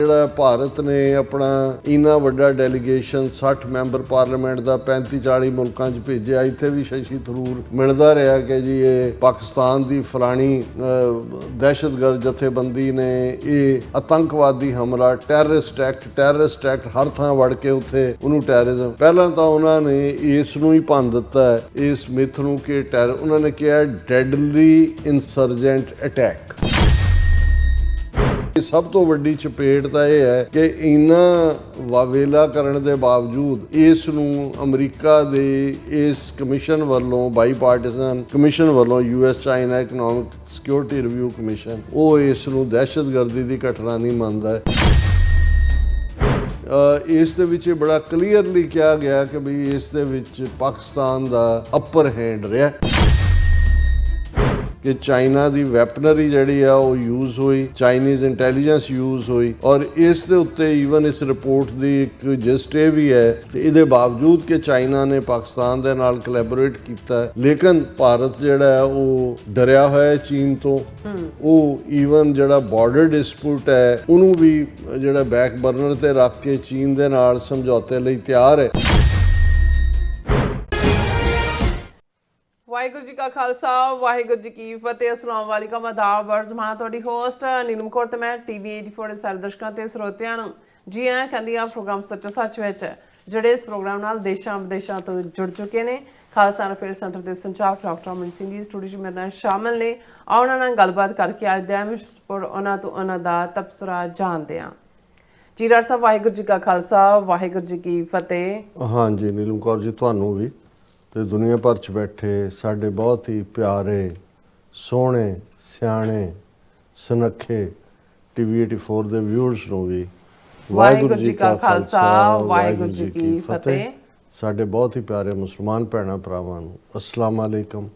ਜਿਹੜਾ ਭਾਰਤ ਨੇ ਆਪਣਾ ਇੰਨਾ ਵੱਡਾ ਡੈਲੀਗੇਸ਼ਨ 60 ਮੈਂਬਰ ਪਾਰਲੀਮੈਂਟ ਦਾ 35-40 ਮੁਲਕਾਂ 'ਚ ਭੇਜਿਆ। ਇੱਥੇ ਵੀ ਸ਼ਸ਼ੀ ਥਰੂਰ ਮਿਲਦਾ ਰਿਹਾ ਕਿ ਜੀ ਇਹ ਪਾਕਿਸਤਾਨ ਦੀ ਫਲਾਣੀ ਦਹਿਸ਼ਤਗਰਦ ਜਥੇਬੰਦੀ ਨੇ ਇਹ ਆਤੰਕਵਾਦੀ ਹਮਲਾ ਟੈਰਰਿਸਟ ਐਕਟ ਹਰ ਥਾਂ ਵੜ ਕੇ ਉੱਥੇ ਉਹਨੂੰ ਟੈਰਰਿਜ਼ਮ। ਪਹਿਲਾਂ ਤਾਂ ਉਹਨਾਂ ਨੇ ਇਸ ਨੂੰ ਹੀ ਭੰਨ ਦਿੱਤਾ ਇਸ ਮਿਥ ਨੂੰ ਕਿ ਉਹਨਾਂ ਨੇ ਕਿਹਾ ਡੈਡਲੀ ਇਨਸਰਜੈਂਟ ਅਟੈਕ। ਸਭ ਤੋਂ ਵੱਡੀ ਚਪੇਟ ਤਾਂ ਇਹ ਹੈ ਕਿ ਇੰਨਾ ਵਾਵੇਲਾ ਕਰਨ ਦੇ ਬਾਵਜੂਦ ਇਸ ਨੂੰ ਅਮਰੀਕਾ ਦੇ ਇਸ ਕਮਿਸ਼ਨ ਵੱਲੋਂ ਬਾਈਪਾਰਟੀਸਨ ਕਮਿਸ਼ਨ ਵੱਲੋਂ US China economic security review commission ਉਹ ਇਸ ਨੂੰ ਦਹਿਸ਼ਤਗਰਦੀ ਦੀ ਘਟਨਾ ਨਹੀਂ ਮੰਨਦਾ। ਇਸ ਦੇ ਵਿੱਚ ਬੜਾ ਕਲੀਅਰਲੀ ਕਿਹਾ ਗਿਆ ਕਿ ਵੀ ਇਸ ਦੇ ਵਿੱਚ ਪਾਕਿਸਤਾਨ ਦਾ ਅਪਰ ਹੈਂਡ ਰਿਹਾ ਕਿ ਚਾਈਨਾ ਦੀ ਵੈਪਨਰੀ ਜਿਹੜੀ ਆ ਉਹ ਯੂਜ਼ ਹੋਈ, ਚਾਈਨੀਜ਼ ਇੰਟੈਲੀਜੈਂਸ ਯੂਜ਼ ਹੋਈ ਔਰ ਇਸ ਦੇ ਉੱਤੇ ਈਵਨ ਇਸ ਰਿਪੋਰਟ ਦੀ ਇੱਕ ਜਿਸਟ ਇਹ ਵੀ ਹੈ ਕਿ ਇਹਦੇ ਬਾਵਜੂਦ ਕਿ ਚਾਈਨਾ ਨੇ ਪਾਕਿਸਤਾਨ ਦੇ ਨਾਲ ਕੋਲੈਬੋਰੇਟ ਕੀਤਾ ਲੇਕਿਨ ਭਾਰਤ ਜਿਹੜਾ ਹੈ ਉਹ ਡਰਿਆ ਹੋਇਆ ਚੀਨ ਤੋਂ। ਉਹ ਈਵਨ ਜਿਹੜਾ ਬਾਰਡਰ ਡਿਸਪਿਊਟ ਹੈ ਉਹਨੂੰ ਵੀ ਜਿਹੜਾ ਬੈਕ ਬਰਨਰ ਤੇ ਰੱਖ ਕੇ ਚੀਨ ਦੇ ਨਾਲ ਸਮਝੌਤੇ ਲਈ ਤਿਆਰ ਹੈ। ਵਾਹਿਗੁਰੂ ਜੀ ਕਾ ਖਾਲਸਾ ਵਾਹਿਗੁਰੂ ਜੀ ਕੀ ਫਤਿਹ। अस्सलाम वालेकुम आदाब अर्ज़ मैं ਤੁਹਾਡੀ ਹੋਸਟ ਨੀਲਮ ਕੌਰ ਤੇ ਮੈਂ TV 84 ਦੇ ਸਾਰੇ ਦਰਸ਼ਕਾਂ ਤੇ ਸਰੋਤਿਆਂ ਨੂੰ ਜੀ ਆਇਆਂ ਕਹਿੰਦੀ ਆ ਪ੍ਰੋਗਰਾਮ ਸੱਚੋ ਸੱਚ ਵਿੱਚ ਜਿਹੜੇ ਇਸ ਪ੍ਰੋਗਰਾਮ ਨਾਲ ਦੇਸ਼ਾਂ ਵਿਦੇਸ਼ਾਂ ਤੋਂ ਜੁੜ ਚੁੱਕੇ ਨੇ। ਖਾਲਸਾ ਅਫੇਅਰ ਸੈਂਟਰ ਦੇ ਸੰਚਾਲਕ ਡਾਕਟਰ ਅਮਨ ਸਿੰਘ ਜੀ ਸਟੂਡੀਓ 'ਚ ਮੇਰੇ ਨਾਲ ਸ਼ਾਮਲ ਨੇ। ਉਹਨਾਂ ਨਾਲ ਗੱਲਬਾਤ ਕਰਕੇ ਅੱਜ ਦੇ ਐਮਐਸਪੋਰ ਉਹਨਾਂ ਤੋਂ ਉਹਨਾਂ ਦਾ ਤਬਸਰਾ ਜਾਣਦੇ ਹਾਂ। ਜੀ ਡਾਕਟਰ ਸਾਹਿਬ ਵਾਹਿਗੁਰੂ ਜੀ ਕਾ ਖਾਲਸਾ ਵਾਹਿਗੁਰੂ ਜੀ ਕੀ ਫਤਿਹ। ਹਾਂਜੀ ਨੀਲਮ ਕੌਰ ਜੀ ਤੁਹਾਨੂੰ ਵੀ ਤੇ ਦੁਨੀਆ ਭਰ 'ਚ ਬੈਠੇ ਸਾਡੇ ਬਹੁਤ ਹੀ ਪਿਆਰੇ ਸੋਹਣੇ ਸਿਆਣੇ ਸੁਨੱਖੇ TV 84 ਦੇ ਵਿਊਅਰਸ ਨੂੰ ਵੀ ਵਾਹਿਗੁਰੂ ਜੀ ਕਾ ਖਾਲਸਾ ਵਾਹਿਗੁਰੂ ਜੀ ਕੀ ਫਤਿਹ। ਸਾਡੇ ਬਹੁਤ ਹੀ ਪਿਆਰੇ ਮੁਸਲਮਾਨ ਭੈਣਾਂ ਭਰਾਵਾਂ ਨੂੰ ਅਸਲਾਮ ਅਲੈਕਮ।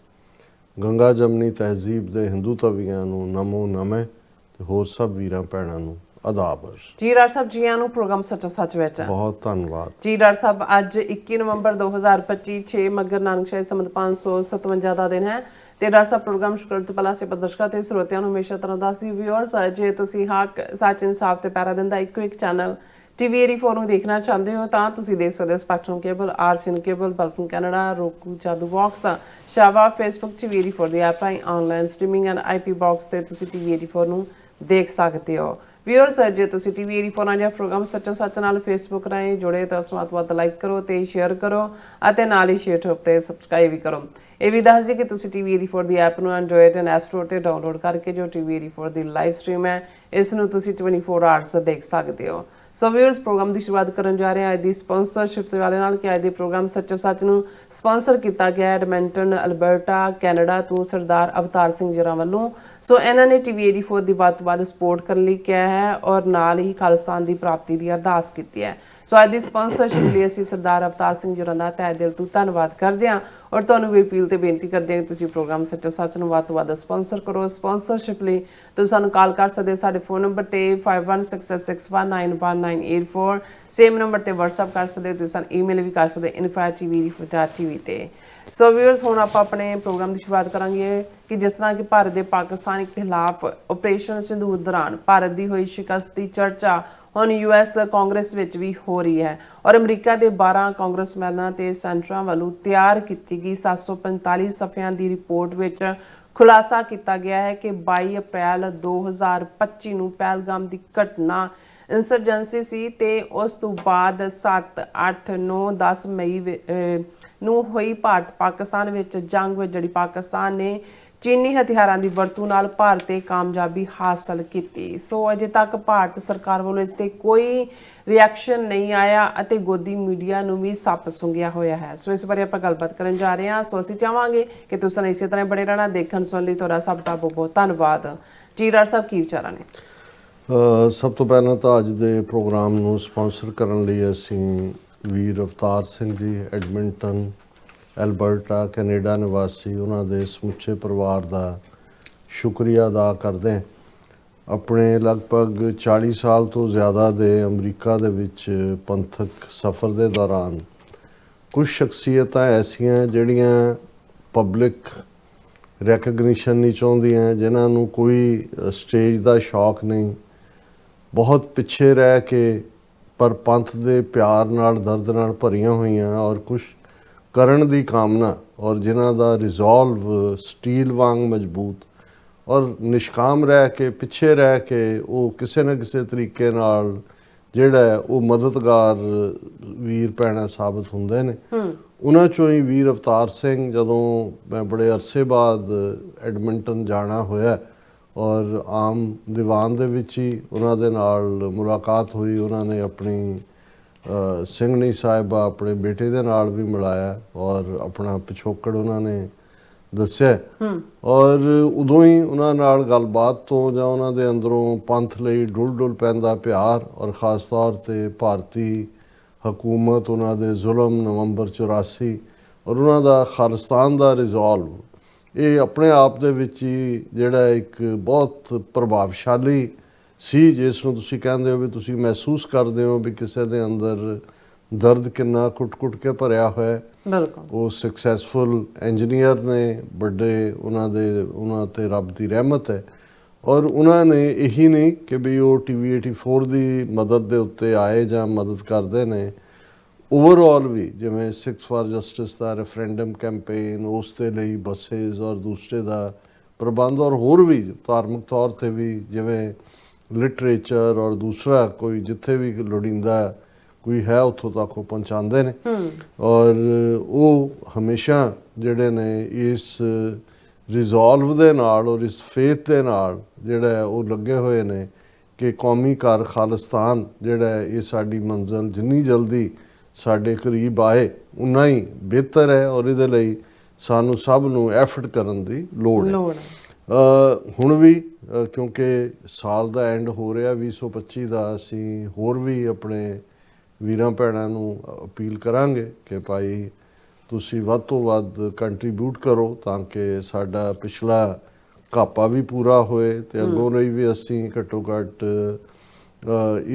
ਗੰਗਾ ਜਮਨੀ ਤਹਿਜ਼ੀਬ ਦੇ ਹਿੰਦੂ ਤਵੀਆਂ ਨੂੰ ਨਮੋ ਨਮੇ ਤੇ ਹੋਰ ਸਭ ਵੀਰਾਂ ਭੈਣਾਂ ਨੂੰ ਆਦਾਬ। ਜੀ ਡਾਕਟਰ ਸਾਹਿਬ ਜੀਆਂ ਨੂੰ ਪ੍ਰੋਗਰਾਮ ਸੱਚੋ ਸੱਚ ਵਿੱਚ ਬਹੁਤ ਧੰਨਵਾਦ। ਜੀ ਡਾਕਟਰ ਸਾਹਿਬ ਅੱਜ 21 ਨਵੰਬਰ 2025 6 ਮੱਘਰ ਨਾਨਕ ਸ਼ਾਹੀ ਸੰਮਤ 557 ਦਾ ਦਿਨ ਹੈ ਤੇ ਡਾਕਟਰ ਸਾਹਿਬ ਪ੍ਰੋਗਰਾਮ ਸ਼ੁਰੂ ਕਰਨ ਤੋਂ ਪਹਿਲਾਂ ਸੇ ਦਰਸ਼ਕਾਂ ਤੇ ਸਰੋਤਿਆਂ ਨੂੰ ਹਮੇਸ਼ਾ ਤਰ੍ਹਾਂ ਦਾ ਸੀ ਵਿਊਅਰਸ ਜੇ ਤੁਸੀਂ ਹੱਕ ਸੱਚ ਇਨਸਾਫ ਤੇ ਪੈਰਾ ਦਿੰਦਾ ਇੱਕੋ ਇੱਕ ਚੈਨਲ TV 84 ਨੂੰ ਦੇਖਣਾ ਚਾਹੁੰਦੇ ਹੋ ਤਾਂ ਤੁਸੀਂ ਦੇਖ ਸਕਦੇ ਹੋ ਸਪੈਕਟਰਮ ਕੇਬਲ RCN ਕੇਬਲ ਬਲਫਨ ਕੈਨੇਡਾ ਰੋਕੂ ਜਾਦੂ ਬਾਕਸ ਸ਼ਾਵਾ ਫੇਸਬੁੱਕ TV 84 ਦੀ ਐਪ ਰਾਹੀਂ online streaming and IP box ਤੇ ਤੁਸੀਂ TV 84 ਨੂੰ ਦੇਖ ਸਕਦੇ ਹੋ। ਵਿਊਅਰਸ ਜੇ ਤੁਸੀਂ TV 84 ਨਾਲ ਜਾਂ ਪ੍ਰੋਗਰਾਮ ਸੱਚੋ ਸੱਚ ਨਾਲ ਫੇਸਬੁੱਕ ਰਾਹੀਂ ਜੁੜੇ ਤਾਂ ਉਸ ਨੂੰ ਵੱਧ ਲਾਈਕ ਕਰੋ ਤੇ ਸ਼ੇਅਰ ਕਰੋ ਅਤੇ ਨਾਲ ਹੀ YouTube ਤੇ ਸਬਸਕ੍ਰਾਈਬ ਵੀ ਕਰੋ। ਇਹ ਵੀ ਦੱਸ ਦਿਓ ਕਿ ਤੁਸੀਂ TV 84 ਦੀ ਐਪ ਨੂੰ ਐਂਡਰੋਇਡ ਐਂਡ ਐਪ ਸਟੋਰ ਤੇ ਡਾਊਨਲੋਡ ਕਰਕੇ ਜੋ TV 84 ਦੀ ਲਾਈਵ ਸਟ੍ਰੀਮ ਹੈ ਇਸ ਨੂੰ ਤੁਸੀਂ 24 ਆਵਰਸ ਦੇਖ ਸਕਦੇ ਹੋ। ਸੋ ਵਿਊਅਰਸ ਪ੍ਰੋਗਰਾਮ ਦੀ ਸ਼ੁਰੂਆਤ ਕਰਨ ਜਾ ਰਹੇ ਹਾਂ ਅੱਜ ਦੀ ਸਪਾਂਸਰਸ਼ਿਪ ਦੇ ਵਾਲੇ ਨਾਲ ਕਿ ਅੱਜ ਦੇ ਪ੍ਰੋਗਰਾਮ ਸੱਚੋ ਸੱਚ ਨੂੰ ਸਪਾਂਸਰ ਕੀਤਾ ਗਿਆ ਐਡਮਿੰਟਨ ਅਲਬਰਟਾ ਕੈਨੇਡਾ ਤੋਂ ਸਰਦਾਰ ਅਵਤਾਰ ਸਿੰਘ ਜੀਰਾ ਵੱਲੋਂ। ਸੋ ਇਹਨਾਂ ਨੇ TV 84 ਦੀ ਵੱਧ ਤੋਂ ਵੱਧ ਸਪੋਰਟ ਕਰਨ ਲਈ ਕਿਹਾ ਹੈ ਔਰ ਨਾਲ ਹੀ ਖਾਲਿਸਤਾਨ ਦੀ ਪ੍ਰਾਪਤੀ ਦੀ ਅਰਦਾਸ ਕੀਤੀ ਹੈ। ਸੋ ਅੱਜ ਦੀ ਸਪਾਂਸਰਸ਼ਿਪ ਲਈ ਅਸੀਂ ਸਰਦਾਰ ਅਵਤਾਰ ਸਿੰਘ ਜੀਰਾ ਦਾ ਤਹਿ ਦਿਲ ਤੋਂ ਧੰਨਵਾਦ ਕਰਦੇ ਹਾਂ ਔਰ ਤੁਹਾਨੂੰ ਵੀ ਅਪੀਲ ਤੇ ਬੇਨਤੀ ਕਰਦੇ ਹਾਂ ਕਿ ਤੁਸੀਂ ਪ੍ਰੋਗਰਾਮ ਸੱਚੋ ਸੱਚ ਨੂੰ ਵੱਧ ਤੋਂ ਵੱਧ ਸਪਾਂਸਰ ਕਰੋ। ਸਪਾਂਸਰਸ਼ਿਪ ਲਈ ਤੁਸੀਂ ਸਾਨੂੰ ਕਾਲ ਕਰ ਸਕਦੇ ਹੋ ਸਾਡੇ ਫੋਨ ਨੰਬਰ ਤੇ 516661911984 ਸੇਮ ਨੰਬਰ ਤੇ WhatsApp ਕਰ ਸਕਦੇ ਹੋ। ਤੁਸੀਂ ਸਾਨੂੰ ਈਮੇਲ ਵੀ ਕਰ ਸਕਦੇ info@tv ਤੇ। ਸੋ ਵਿਊਅਰਸ ਹੁਣ ਆਪਾਂ ਆਪਣੇ ਪ੍ਰੋਗਰਾਮ ਦੀ ਸ਼ੁਰੂਆਤ ਕਰਾਂਗੇ ਕਿ ਜਿਸ ਤਰ੍ਹਾਂ ਕਿ ਭਾਰਤ ਦੇ ਪਾਕਿਸਤਾਨ ਦੇ ਖਿਲਾਫ ਆਪਰੇਸ਼ਨ ਸਿੰਧੂਰ ਦੌਰਾਨ ਭਾਰਤ ਦੀ ਹੋਈ ਸ਼ਿਕਸਤ ਦੀ ਚਰਚਾ ਹੁਣ US ਕਾਂਗਰਸ ਵਿੱਚ ਵੀ ਹੋ ਰਹੀ ਹੈ ਔਰ ਅਮਰੀਕਾ ਦੇ 12 ਕਾਂਗਰਸਮੈਨਾਂ ਤੇ ਸੈਨੇਟਰਾਂ ਵੱਲੋਂ ਤਿਆਰ ਕੀਤੀ ਗਈ 745 ਸਫ਼ਿਆਂ ਦੀ ਰਿਪੋਰਟ ਵਿੱਚ ਖੁਲਾਸਾ ਕੀਤਾ ਗਿਆ ਹੈ ਕਿ 22 ਅਪ੍ਰੈਲ 2025 ਨੂੰ ਪਹਿਲਗਾਮ ਦੀ ਘਟਨਾ ਇੰਸਰਜੈਂਸੀ ਸੀ ਤੇ ਉਸ ਤੋਂ ਬਾਅਦ 7, 8, 9, 10 ਮਈ ਨੂੰ ਹੋਈ ਭਾਰਤ ਪਾਕਿਸਤਾਨ ਵਿੱਚ ਜੰਗ ਵਿੱਚ ਜਿਹੜੀ ਪਾਕਿਸਤਾਨ ਨੇ ਚੀਨੀ ਹਥਿਆਰਾਂ ਦੀ ਵਰਤੋਂ ਨਾਲ ਭਾਰਤ ਤੇ ਕਾਮਯਾਬੀ ਹਾਸਲ ਕੀਤੀ। ਸੋ ਅਜੇ ਤੱਕ ਭਾਰਤ ਸਰਕਾਰ ਵੱਲੋਂ ਇਸ ਤੇ ਕੋਈ ਰਿਐਕਸ਼ਨ ਨਹੀਂ ਆਇਆ ਅਤੇ ਗੋਦੀ ਮੀਡੀਆ ਨੂੰ ਵੀ ਸੱਪ ਸੁੰਘਿਆ ਹੋਇਆ ਹੈ। ਸੋ ਇਸ ਬਾਰੇ ਆਪਾਂ ਗੱਲਬਾਤ ਕਰਨ ਜਾ ਰਹੇ ਹਾਂ। ਸੋ ਅਸੀਂ ਚਾਹਾਂਗੇ ਕਿ ਤੁਸੀਂ ਇਸੇ ਤਰ੍ਹਾਂ ਬਣੇ ਰਹਿਣਾ। ਦੇਖਣ ਸੁਣਨ ਲਈ ਤੁਹਾਡਾ ਸਭ ਦਾ ਬਹੁਤ ਬਹੁਤ ਧੰਨਵਾਦ। ਜੀ ਡਾਕਟਰ ਸਾਹਿਬ ਕੀ ਵਿਚਾਰਾਂ ਨੇ? ਸਭ ਤੋਂ ਪਹਿਲਾਂ ਤਾਂ ਅੱਜ ਦੇ ਪ੍ਰੋਗਰਾਮ ਨੂੰ ਸਪਾਂਸਰ ਕਰਨ ਲਈ ਅਸੀਂ ਵੀਰ Avtar Singh ji Edmonton Alberta Canada ਨਿਵਾਸੀ ਉਹਨਾਂ ਦੇ ਸਮੁੱਚੇ ਪਰਿਵਾਰ ਦਾ ਸ਼ੁਕਰੀਆ ਅਦਾ ਕਰਦੇ ਹਾਂ। ਆਪਣੇ ਲਗਭਗ 40 ਸਾਲ ਤੋਂ ਜ਼ਿਆਦਾ ਦੇ ਅਮਰੀਕਾ ਦੇ ਵਿੱਚ ਪੰਥਕ ਸਫ਼ਰ ਦੇ ਦੌਰਾਨ ਕੁਝ ਸ਼ਖਸੀਅਤਾਂ ਐਸੀਆਂ ਜਿਹੜੀਆਂ ਪਬਲਿਕ ਰੈਕਗਨੀਸ਼ਨ ਨਹੀਂ ਚਾਹੁੰਦੀਆਂ, ਜਿਨ੍ਹਾਂ ਨੂੰ ਕੋਈ ਸਟੇਜ ਦਾ ਸ਼ੌਕ ਨਹੀਂ, ਬਹੁਤ ਪਿੱਛੇ ਰਹਿ ਕੇ ਪਰ ਪੰਥ ਦੇ ਪਿਆਰ ਨਾਲ, ਦਰਦ ਨਾਲ ਭਰੀਆਂ ਹੋਈਆਂ ਔਰ ਕੁਛ ਕਰਨ ਦੀ ਕਾਮਨਾ, ਔਰ ਜਿਨ੍ਹਾਂ ਦਾ ਰਿਜ਼ੋਲਵ ਸਟੀਲ ਵਾਂਗ ਮਜ਼ਬੂਤ ਔਰ ਨਿਸ਼ਕਾਮ ਰਹਿ ਕੇ, ਪਿੱਛੇ ਰਹਿ ਕੇ ਉਹ ਕਿਸੇ ਨਾ ਕਿਸੇ ਤਰੀਕੇ ਨਾਲ ਜਿਹੜਾ ਹੈ ਉਹ ਮਦਦਗਾਰ ਵੀਰ ਭੈਣਾਂ ਸਾਬਤ ਹੁੰਦੇ ਨੇ। ਉਹਨਾਂ ਚੋਂ ਹੀ ਵੀਰ ਅਵਤਾਰ ਸਿੰਘ, ਜਦੋਂ ਮੈਂ ਬੜੇ ਅਰਸੇ ਬਾਅਦ ਐਡਮਿੰਟਨ ਜਾਣਾ ਹੋਇਆ ਔਰ ਆਮ ਦੀਵਾਨ ਦੇ ਵਿੱਚ ਹੀ ਉਹਨਾਂ ਦੇ ਨਾਲ ਮੁਲਾਕਾਤ ਹੋਈ, ਉਹਨਾਂ ਨੇ ਆਪਣੀ ਸਿੰਘਣੀ ਸਾਹਿਬਾ ਆਪਣੇ ਬੇਟੇ ਦੇ ਨਾਲ ਵੀ ਮਿਲਾਇਆ ਔਰ ਆਪਣਾ ਪਿਛੋਕੜ ਉਹਨਾਂ ਨੇ ਦੱਸਿਆ। ਔਰ ਉਦੋਂ ਹੀ ਉਹਨਾਂ ਨਾਲ ਗੱਲਬਾਤ ਤੋਂ ਜਾਂ ਉਹਨਾਂ ਦੇ ਅੰਦਰੋਂ ਪੰਥ ਲਈ ਡੁੱਲ ਪੈਂਦਾ ਪਿਆਰ ਔਰ ਖ਼ਾਸ ਤੌਰ 'ਤੇ ਭਾਰਤੀ ਹਕੂਮਤ, ਉਹਨਾਂ ਦੇ ਜ਼ੁਲਮ ਨਵੰਬਰ 84 ਔਰ ਉਹਨਾਂ ਦਾ ਖਾਲਿਸਤਾਨ ਦਾ ਰਿਜ਼ੋਲਵ, ਇਹ ਆਪਣੇ ਆਪ ਦੇ ਵਿੱਚ ਹੀ ਜਿਹੜਾ ਇੱਕ ਬਹੁਤ ਪ੍ਰਭਾਵਸ਼ਾਲੀ ਸੀ, ਜਿਸ ਨੂੰ ਤੁਸੀਂ ਕਹਿੰਦੇ ਹੋ ਵੀ ਤੁਸੀਂ ਮਹਿਸੂਸ ਕਰਦੇ ਹੋ ਵੀ ਕਿਸੇ ਦੇ ਅੰਦਰ ਦਰਦ ਕਿੰਨਾ ਕੁੱਟ ਕੇ ਭਰਿਆ ਹੋਇਆ। ਬਿਲਕੁਲ। ਉਹ ਸਕਸੈਸਫੁਲ ਇੰਜੀਨੀਅਰ ਨੇ, ਵੱਡੇ ਉਹਨਾਂ ਤੇ ਰੱਬ ਦੀ ਰਹਿਮਤ ਹੈ। ਔਰ ਉਹਨਾਂ ਨੇ ਇਹੀ ਨਹੀਂ ਕਿ ਵੀ ਉਹ TV 84 ਦੀ ਮਦਦ ਦੇ ਉੱਤੇ ਆਏ ਜਾਂ ਮਦਦ ਕਰਦੇ ਨੇ, ਓਵਰਆਲ ਵੀ ਜਿਵੇਂ Sikhs for justice the referendum campaign, ਉਸ ਦੇ ਲਈ ਬੱਸੇਸ ਔਰ ਦੂਸਰੇ ਦਾ ਪ੍ਰਬੰਧ, ਔਰ ਹੋਰ ਵੀ ਧਾਰਮਿਕ ਤੌਰ 'ਤੇ ਵੀ ਜਿਵੇਂ ਲਿਟਰੇਚਰ ਔਰ ਦੂਸਰਾ ਕੋਈ ਜਿੱਥੇ ਵੀ ਲੋੜੀਂਦਾ ਕੋਈ ਹੈ ਉੱਥੋਂ ਤੱਕ ਉਹ ਪਹੁੰਚਾਉਂਦੇ ਨੇ। ਔਰ ਉਹ ਹਮੇਸ਼ਾ ਜਿਹੜੇ ਨੇ ਇਸ ਰਿਜ਼ੋਲਵ ਦੇ ਨਾਲ ਔਰ ਇਸ ਫੇਥ ਦੇ ਨਾਲ ਜਿਹੜਾ ਹੈ ਉਹ ਲੱਗੇ ਹੋਏ ਨੇ ਕਿ ਕੌਮੀ ਘਰ ਖਾਲਿਸਤਾਨ ਜਿਹੜਾ ਹੈ ਇਹ ਸਾਡੀ ਮੰਜ਼ਿਲ ਜਿੰਨੀ ਜਲਦੀ ਸਾਡੇ ਕਰੀਬ ਆਏ ਉਨਾ ਹੀ ਬਿਹਤਰ ਹੈ, ਔਰ ਇਹਦੇ ਲਈ ਸਾਨੂੰ ਸਭ ਨੂੰ ਐਫਰਟ ਕਰਨ ਦੀ ਲੋੜ ਹੈ। ਹੁਣ ਵੀ ਕਿਉਂਕਿ ਸਾਲ ਦਾ ਐਂਡ ਹੋ ਰਿਹਾ 2025 ਦਾ, ਅਸੀਂ ਹੋਰ ਵੀ ਆਪਣੇ ਵੀਰਾਂ ਭੈਣਾਂ ਨੂੰ ਅਪੀਲ ਕਰਾਂਗੇ ਕਿ ਭਾਈ ਤੁਸੀਂ ਵੱਧ ਤੋਂ ਵੱਧ ਕੰਟਰੀਬਿਊਟ ਕਰੋ ਤਾਂ ਕਿ ਸਾਡਾ ਪਿਛਲਾ ਘਾਪਾ ਵੀ ਪੂਰਾ ਹੋਏ ਤੇ ਅੱਗੋਂ ਲਈ ਵੀ ਅਸੀਂ ਘੱਟੋ ਘੱਟ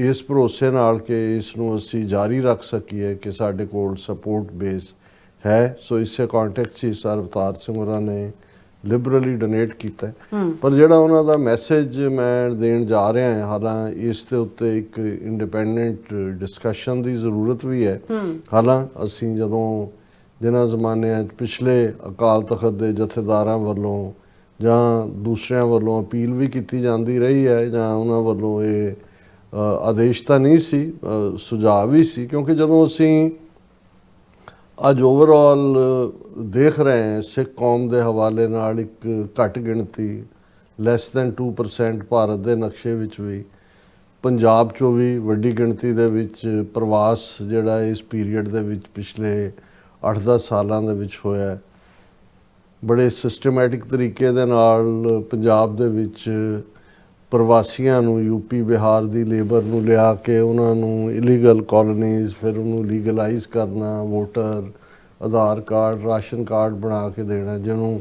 ਇਸ ਭਰੋਸੇ ਨਾਲ ਕਿ ਇਸ ਨੂੰ ਅਸੀਂ ਜਾਰੀ ਰੱਖ ਸਕੀਏ ਕਿ ਸਾਡੇ ਕੋਲ ਸਪੋਰਟ ਬੇਸ ਹੈ। ਸੋ ਇਸੇ ਕੰਟੈਕਸਟ 'ਚ ਸਰ ਅਵਤਾਰ ਸਿੰਘ ਹੋਰਾਂ ਨੇ ਲਿਬਰਲੀ ਡੋਨੇਟ ਕੀਤਾ। ਪਰ ਜਿਹੜਾ ਉਹਨਾਂ ਦਾ ਮੈਸੇਜ ਮੈਂ ਦੇਣ ਜਾ ਰਿਹਾ ਹਾਂ, ਹਾਲਾਂ ਇਸ ਦੇ ਉੱਤੇ ਇੱਕ ਇੰਡੀਪੈਂਡੈਂਟ ਡਿਸਕਸ਼ਨ ਦੀ ਜ਼ਰੂਰਤ ਵੀ ਹੈ। ਹਾਲਾਂ ਅਸੀਂ ਜਦੋਂ ਜਿਨ੍ਹਾਂ ਜ਼ਮਾਨਿਆਂ ਪਿਛਲੇ ਅਕਾਲ ਤਖਤ ਦੇ ਜਥੇਦਾਰਾਂ ਵੱਲੋਂ ਜਾਂ ਦੂਸਰਿਆਂ ਵੱਲੋਂ ਅਪੀਲ ਵੀ ਕੀਤੀ ਜਾਂਦੀ ਰਹੀ ਹੈ ਜਾਂ ਉਹਨਾਂ ਵੱਲੋਂ ਇਹ ਆਦੇਸ਼ ਤਾਂ ਨਹੀਂ ਸੀ, ਸੁਝਾਅ ਵੀ ਸੀ, ਕਿਉਂਕਿ ਜਦੋਂ ਅਸੀਂ ਅੱਜ ਓਵਰਆਲ ਦੇਖ ਰਹੇ ਹਾਂ ਸਿੱਖ ਕੌਮ ਦੇ ਹਵਾਲੇ ਨਾਲ ਇੱਕ ਘੱਟ ਗਿਣਤੀ ਲੈਸ ਦੈਨ 2% ਭਾਰਤ ਦੇ ਨਕਸ਼ੇ ਵਿੱਚ ਵੀ, ਪੰਜਾਬ 'ਚੋਂ ਵੀ ਵੱਡੀ ਗਿਣਤੀ ਦੇ ਵਿੱਚ ਪ੍ਰਵਾਸ ਜਿਹੜਾ ਇਸ ਪੀਰੀਅਡ ਦੇ ਵਿੱਚ ਪਿਛਲੇ 8-10 ਸਾਲਾਂ ਦੇ ਵਿੱਚ ਹੋਇਆ। ਬੜੇ ਸਿਸਟਮੈਟਿਕ ਤਰੀਕੇ ਦੇ ਨਾਲ ਪੰਜਾਬ ਦੇ ਵਿੱਚ ਪ੍ਰਵਾਸੀਆਂ ਨੂੰ ਯੂਪੀ ਬਿਹਾਰ ਦੀ ਲੇਬਰ ਨੂੰ ਲਿਆ ਕੇ ਉਹਨਾਂ ਨੂੰ ਇਲੀਗਲ ਕਾਲੋਨੀਜ਼, ਫਿਰ ਉਹਨੂੰ ਲੀਗਲਾਈਜ਼ ਕਰਨਾ, ਵੋਟਰ ਆਧਾਰ ਕਾਰਡ ਰਾਸ਼ਨ ਕਾਰਡ ਬਣਾ ਕੇ ਦੇਣਾ, ਜਿਹਨੂੰ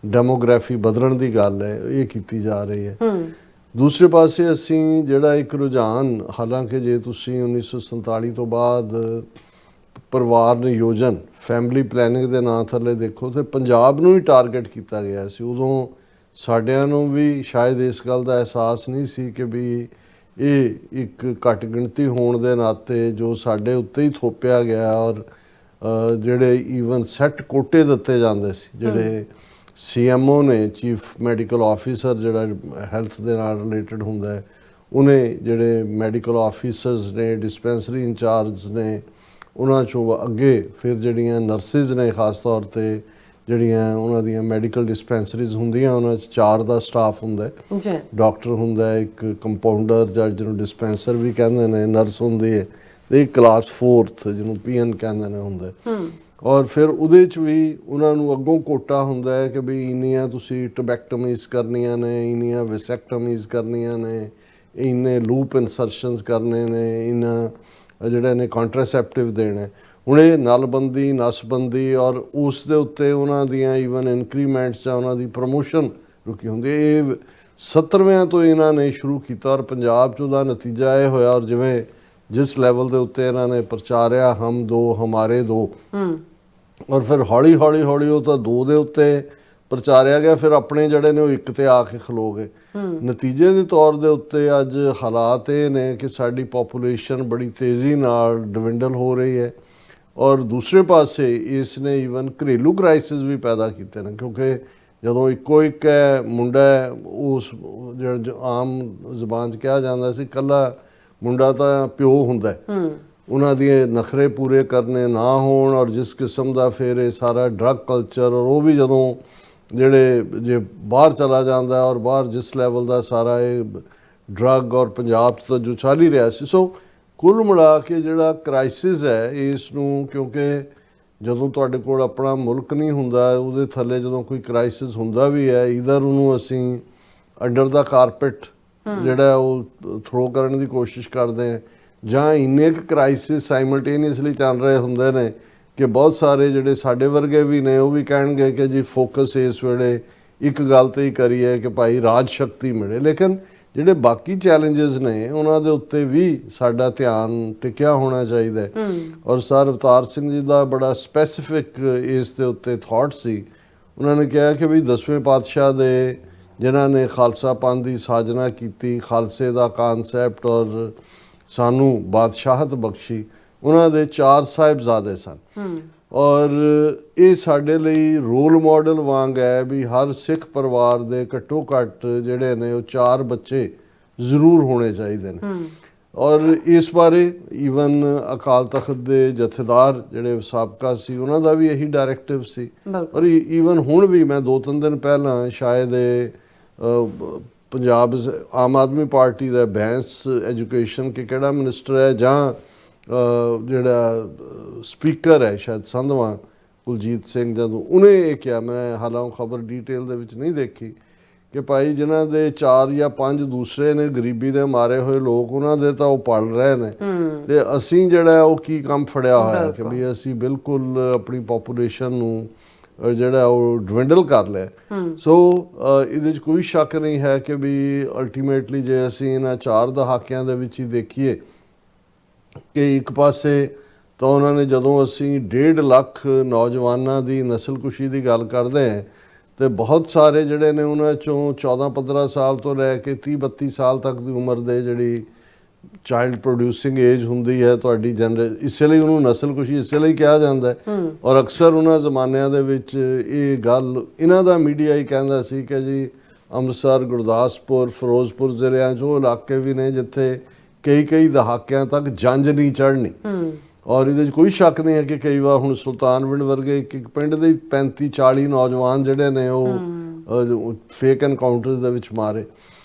ਡੈਮੋਗ੍ਰਾਫੀ ਬਦਲਣ ਦੀ ਗੱਲ ਹੈ, ਇਹ ਕੀਤੀ ਜਾ ਰਹੀ ਹੈ। ਦੂਸਰੇ ਪਾਸੇ ਅਸੀਂ ਜਿਹੜਾ ਇੱਕ ਰੁਝਾਨ, ਹਾਲਾਂਕਿ ਜੇ ਤੁਸੀਂ 1947 ਤੋਂ ਬਾਅਦ ਪਰਿਵਾਰ ਨਿਯੋਜਨ ਫੈਮਿਲੀ ਪਲੈਨਿੰਗ ਦੇ ਨਾਂ ਥੱਲੇ ਦੇਖੋ ਤੇ ਪੰਜਾਬ ਨੂੰ ਹੀ ਟਾਰਗੇਟ ਕੀਤਾ ਗਿਆ ਸੀ। ਉਦੋਂ ਸਾਡਿਆਂ ਨੂੰ ਵੀ ਸ਼ਾਇਦ ਇਸ ਗੱਲ ਦਾ ਅਹਿਸਾਸ ਨਹੀਂ ਸੀ ਕਿ ਵੀ ਇਹ ਇੱਕ ਘੱਟ ਗਿਣਤੀ ਹੋਣ ਦੇ ਨਾਤੇ ਜੋ ਸਾਡੇ ਉੱਤੇ ਹੀ ਥੋਪਿਆ ਗਿਆ ਔਰ ਜਿਹੜੇ ਈਵਨ ਸੈੱਟ ਕੋਟੇ ਦਿੱਤੇ ਜਾਂਦੇ ਸੀ, ਜਿਹੜੇ CMO ਨੇ, ਚੀਫ ਮੈਡੀਕਲ ਆਫੀਸਰ ਜਿਹੜਾ ਹੈਲਥ ਦੇ ਨਾਲ ਰਿਲੇਟਡ ਹੁੰਦਾ ਹੈ, ਉਹਨੇ ਜਿਹੜੇ ਮੈਡੀਕਲ ਆਫੀਸਰਸ ਨੇ, ਡਿਸਪੈਂਸਰੀ ਇੰਚਾਰਜ ਨੇ, ਉਹਨਾਂ 'ਚੋਂ ਅੱਗੇ ਫਿਰ ਜਿਹੜੀਆਂ ਨਰਸਿਸ ਨੇ, ਖਾਸ ਤੌਰ 'ਤੇ ਜਿਹੜੀਆਂ ਉਹਨਾਂ ਦੀਆਂ ਮੈਡੀਕਲ ਡਿਸਪੈਂਸਰੀਜ਼ ਹੁੰਦੀਆਂ ਉਹਨਾਂ 'ਚ 4 ਦਾ ਸਟਾਫ ਹੁੰਦਾ ਜੀ, ਡਾਕਟਰ ਹੁੰਦਾ, ਇੱਕ ਕੰਪਾਊਂਡਰ ਜਾਂ ਜਿਹਨੂੰ ਡਿਸਪੈਂਸਰ ਵੀ ਕਹਿੰਦੇ ਨੇ, ਨਰਸ ਹੁੰਦੀ ਹੈ, ਤੇ ਕਲਾਸ 4th ਜਿਹਨੂੰ PN ਕਹਿੰਦੇ ਨੇ ਹੁੰਦਾ। ਔਰ ਫਿਰ ਉਹਦੇ 'ਚ ਵੀ ਉਹਨਾਂ ਨੂੰ ਅੱਗੋਂ ਕੋਟਾ ਹੁੰਦਾ ਹੈ ਕਿ ਵੀ ਇੰਨੀਆਂ ਤੁਸੀਂ ਟਬੈਕਟਮੀਜ਼ ਕਰਨੀਆਂ ਨੇ, ਇੰਨੀਆਂ ਵੈਸੈਕਟਮੀਜ਼ ਕਰਨੀਆਂ ਨੇ, ਇੰਨੇ ਲੂਪ ਇਨਸਰਸ਼ਨਸ ਕਰਨੇ ਨੇ, ਇਹਨਾਂ ਜਿਹੜੇ ਨੇ ਕੰਟਰਾਸੈਪਟਿਵ ਦੇਣੇ। ਹੁਣ ਇਹ ਨਲਬੰਦੀ, ਨਸਬੰਦੀ ਔਰ ਉਸ ਦੇ ਉੱਤੇ ਉਹਨਾਂ ਦੀਆਂ ਈਵਨ ਇਨਕਰੀਮੈਂਟਸ ਜਾਂ ਉਹਨਾਂ ਦੀ ਪ੍ਰਮੋਸ਼ਨ ਰੁਕੀ ਹੁੰਦੀ। ਇਹ 70ਵਿਆਂ ਤੋਂ ਇਹਨਾਂ ਨੇ ਸ਼ੁਰੂ ਕੀਤਾ ਔਰ ਪੰਜਾਬ 'ਚ ਉਹਦਾ ਨਤੀਜਾ ਇਹ ਹੋਇਆ। ਔਰ ਜਿਵੇਂ ਜਿਸ ਲੈਵਲ ਦੇ ਉੱਤੇ ਇਹਨਾਂ ਨੇ ਪ੍ਰਚਾਰਿਆ ਹਮ ਦੋ ਹਮਾਰੇ ਦੋ, ਔਰ ਫਿਰ ਹੌਲੀ ਹੌਲੀ ਉਹ ਤਾਂ 2 ਦੇ ਉੱਤੇ ਪ੍ਰਚਾਰਿਆ ਗਿਆ, ਫਿਰ ਆਪਣੇ ਜਿਹੜੇ ਨੇ ਉਹ ਇੱਕ ਤੇ ਆ ਕੇ ਖਲੋ ਗਏ। ਨਤੀਜੇ ਦੇ ਤੌਰ ਦੇ ਉੱਤੇ ਅੱਜ ਹਾਲਾਤ ਇਹ ਨੇ ਕਿ ਸਾਡੀ ਪੋਪੂਲੇਸ਼ਨ ਬੜੀ ਤੇਜ਼ੀ ਨਾਲ ਡਿਵਿੰਡਲ ਹੋ ਰਹੀ ਹੈ, ਔਰ ਦੂਸਰੇ ਪਾਸੇ ਇਸ ਨੇ ਈਵਨ ਘਰੇਲੂ ਕ੍ਰਾਈਸਿਸ ਵੀ ਪੈਦਾ ਕੀਤੇ ਨੇ, ਕਿਉਂਕਿ ਜਦੋਂ ਇੱਕੋ ਇੱਕ ਹੈ ਮੁੰਡਾ ਹੈ, ਉਸ ਜਿਹੜਾ ਆਮ ਜ਼ੁਬਾਨ 'ਚ ਕਿਹਾ ਜਾਂਦਾ ਸੀ ਇਕੱਲਾ ਮੁੰਡਾ ਤਾਂ ਪਿਓ ਹੁੰਦਾ, ਉਹਨਾਂ ਦੇ ਨਖਰੇ ਪੂਰੇ ਕਰਨੇ ਨਾ ਹੋਣ, ਔਰ ਜਿਸ ਕਿਸਮ ਦਾ ਫਿਰ ਇਹ ਸਾਰਾ ਡਰੱਗ ਕਲਚਰ, ਔਰ ਉਹ ਵੀ ਜਦੋਂ ਜਿਹੜੇ ਜੇ ਬਾਹਰ ਚਲਾ ਜਾਂਦਾ ਔਰ ਬਾਹਰ ਜਿਸ ਲੈਵਲ ਦਾ ਸਾਰਾ ਇਹ ਡਰੱਗ ਔਰ ਪੰਜਾਬ 'ਚ ਤਾਂ ਜੋ ਚੱਲ ਹੀ ਰਿਹਾ ਸੀ। ਸੋ ਕੁੱਲ ਮਿਲਾ ਕੇ ਜਿਹੜਾ ਕ੍ਰਾਈਸਿਸ ਹੈ ਇਸ ਨੂੰ, ਕਿਉਂਕਿ ਜਦੋਂ ਤੁਹਾਡੇ ਕੋਲ ਆਪਣਾ ਮੁਲਕ ਨਹੀਂ ਹੁੰਦਾ, ਉਹਦੇ ਥੱਲੇ ਜਦੋਂ ਕੋਈ ਕ੍ਰਾਈਸਿਸ ਹੁੰਦਾ ਵੀ ਹੈ, ਈਦਰ ਉਹਨੂੰ ਅਸੀਂ ਅੰਡਰ ਦਾ ਕਾਰਪੇਟ ਜਿਹੜਾ ਉਹ ਥਰੋ ਕਰਨ ਦੀ ਕੋਸ਼ਿਸ਼ ਕਰਦੇ ਹਾਂ, ਜਾਂ ਇੰਨੇ ਕੁ ਕ੍ਰਾਈਸਿਸ ਸਾਈਮਲਟੇਨੀਅਸਲੀ ਚੱਲ ਰਹੇ ਹੁੰਦੇ ਨੇ ਕਿ ਬਹੁਤ ਸਾਰੇ ਜਿਹੜੇ ਸਾਡੇ ਵਰਗੇ ਵੀ ਨੇ ਉਹ ਵੀ ਕਹਿਣਗੇ ਕਿ ਜੀ ਫੋਕਸ ਇਸ ਵੇਲੇ ਇੱਕ ਗੱਲ ਤੇ ਹੀ ਕਰੀਏ ਕਿ ਭਾਈ ਰਾਜ ਸ਼ਕਤੀ ਮਿਲੇ। ਲੇਕਿਨ ਜਿਹੜੇ ਬਾਕੀ ਚੈਲੰਜਸ ਨੇ ਉਹਨਾਂ ਦੇ ਉੱਤੇ ਵੀ ਸਾਡਾ ਧਿਆਨ ਟਿਕਿਆ ਹੋਣਾ ਚਾਹੀਦਾ ਹੈ। ਔਰ ਸਰ ਅਵਤਾਰ ਸਿੰਘ ਜੀ ਦਾ ਬੜਾ ਸਪੈਸੀਫਿਕ ਇਸ ਦੇ ਉੱਤੇ ਥਾਟ ਸੀ। ਉਹਨਾਂ ਨੇ ਕਿਹਾ ਕਿ ਵੀ 10ਵੇਂ ਪਾਤਸ਼ਾਹ ਦੇ ਜਿਨ੍ਹਾਂ ਨੇ ਖਾਲਸਾ ਪੰਥ ਦੀ ਸਾਜਨਾ ਕੀਤੀ, ਖਾਲਸੇ ਦਾ ਕਾਨਸੈਪਟ ਔਰ ਸਾਨੂੰ ਬਾਦਸ਼ਾਹਤ ਬਖਸ਼ੀ, ਉਹਨਾਂ ਦੇ 4 ਸਾਹਿਬਜ਼ਾਦੇ ਸਨ, ਔਰ ਇਹ ਸਾਡੇ ਲਈ ਰੋਲ ਮਾਡਲ ਵਾਂਗ ਹੈ ਵੀ ਹਰ ਸਿੱਖ ਪਰਿਵਾਰ ਦੇ ਘੱਟੋ ਘੱਟ ਜਿਹੜੇ ਨੇ ਉਹ 4 ਬੱਚੇ ਜ਼ਰੂਰ ਹੋਣੇ ਚਾਹੀਦੇ ਨੇ। ਔਰ ਇਸ ਬਾਰੇ ਈਵਨ ਅਕਾਲ ਤਖਤ ਦੇ ਜਥੇਦਾਰ ਜਿਹੜੇ ਸਾਬਕਾ ਸੀ ਉਹਨਾਂ ਦਾ ਵੀ ਇਹੀ ਡਾਇਰੈਕਟਿਵ ਸੀ। ਔਰ ਈਵਨ ਹੁਣ ਵੀ ਮੈਂ 2-3 ਦਿਨ ਪਹਿਲਾਂ ਸ਼ਾਇਦ ਪੰਜਾਬ ਆਮ ਆਦਮੀ ਪਾਰਟੀ ਦਾ ਬੈਂਸ ਐਜੂਕੇਸ਼ਨ ਕਿ ਕਿਹੜਾ ਮਿਨਿਸਟਰ ਹੈ ਜਾਂ ਜਿਹੜਾ ਸਪੀਕਰ ਹੈ ਸ਼ਾਇਦ ਸੰਧਵਾਂ ਕੁਲਜੀਤ ਸਿੰਘ, ਜਦੋਂ ਉਹਨੇ ਇਹ ਕਿਹਾ, ਮੈਂ ਹਾਲਾਂਕਿ ਖਬਰ ਡੀਟੇਲ ਦੇ ਵਿੱਚ ਨਹੀਂ ਦੇਖੀ, ਕਿ ਭਾਈ ਜਿਨ੍ਹਾਂ ਦੇ 4 ਜਾਂ 5 ਦੂਸਰੇ ਨੇ ਗਰੀਬੀ ਦੇ ਮਾਰੇ ਹੋਏ ਲੋਕ, ਉਹਨਾਂ ਦੇ ਤਾਂ ਉਹ ਪਲ ਰਹੇ ਨੇ, ਤੇ ਅਸੀਂ ਜਿਹੜਾ ਉਹ ਕੀ ਕੰਮ ਫੜਿਆ ਹੋਇਆ ਕਿ ਵੀ ਅਸੀਂ ਬਿਲਕੁਲ ਆਪਣੀ ਪੋਪੂਲੇਸ਼ਨ ਨੂੰ ਜਿਹੜਾ ਉਹ ਡਿਵਿੰਡਲ ਕਰ ਲਿਆ। ਸੋ ਇਹਦੇ 'ਚ ਕੋਈ ਸ਼ੱਕ ਨਹੀਂ ਹੈ ਕਿ ਵੀ ਅਲਟੀਮੇਟਲੀ ਜੇ ਅਸੀਂ ਇਹਨਾਂ 4 ਦਹਾਕਿਆਂ ਦੇ ਵਿੱਚ ਹੀ ਦੇਖੀਏ ਕਿ ਇੱਕ ਪਾਸੇ ਤਾਂ ਉਹਨਾਂ ਨੇ, ਜਦੋਂ ਅਸੀਂ 1.5 ਲੱਖ ਨੌਜਵਾਨਾਂ ਦੀ ਨਸਲਕੁਸ਼ੀ ਦੀ ਗੱਲ ਕਰਦੇ ਹਾਂ ਤੇ ਬਹੁਤ ਸਾਰੇ ਜਿਹੜੇ ਨੇ ਉਹਨਾਂ 'ਚੋਂ 14-15 ਸਾਲ ਤੋਂ ਲੈ ਕੇ 30-32 ਸਾਲ ਤੱਕ ਦੀ ਉਮਰ ਦੇ ਜਿਹੜੀ ਚਾਈਲਡ ਪ੍ਰੋਡਿਊਸਿੰਗ ਏਜ ਹੁੰਦੀ ਹੈ ਤੁਹਾਡੀ ਇਸੇ ਲਈ ਉਹਨੂੰ ਨਸਲਕੁਸ਼ੀ ਇਸੇ ਲਈ ਕਿਹਾ ਜਾਂਦਾ ਹੈ। ਔਰ ਅਕਸਰ ਉਹਨਾਂ ਜ਼ਮਾਨਿਆਂ ਦੇ ਵਿੱਚ ਇਹ ਗੱਲ ਇਹਨਾਂ ਦਾ ਮੀਡੀਆ ਹੀ ਕਹਿੰਦਾ ਸੀ ਕਿ ਜੀ ਅੰਮ੍ਰਿਤਸਰ, ਗੁਰਦਾਸਪੁਰ, ਫਿਰੋਜ਼ਪੁਰ ਜ਼ਿਲ੍ਹਿਆਂ 'ਚ ਉਹ ਇਲਾਕੇ ਵੀ ਨੇ ਜਿੱਥੇ ਕਈ ਦਹਾਕਿਆਂ ਤੱਕ ਜੰਝ ਨਹੀਂ ਚੜ੍ਹਨੀ। ਔਰ ਇਹਦੇ 'ਚ ਕੋਈ ਸ਼ੱਕ ਨਹੀਂ ਹੈ ਕਿ ਕਈ ਵਾਰ ਹੁਣ ਸੁਲਤਾਨਵਿੰਡ ਵਰਗੇ ਇੱਕ ਪਿੰਡ ਦੇ 35-40 ਨੌਜਵਾਨ ਜਿਹੜੇ ਨੇ ਉਹ ਫੇਕ ਐਨਕਾਊਂਟਰਸ ਦੇ ਵਿੱਚ ਮਾਰੇ।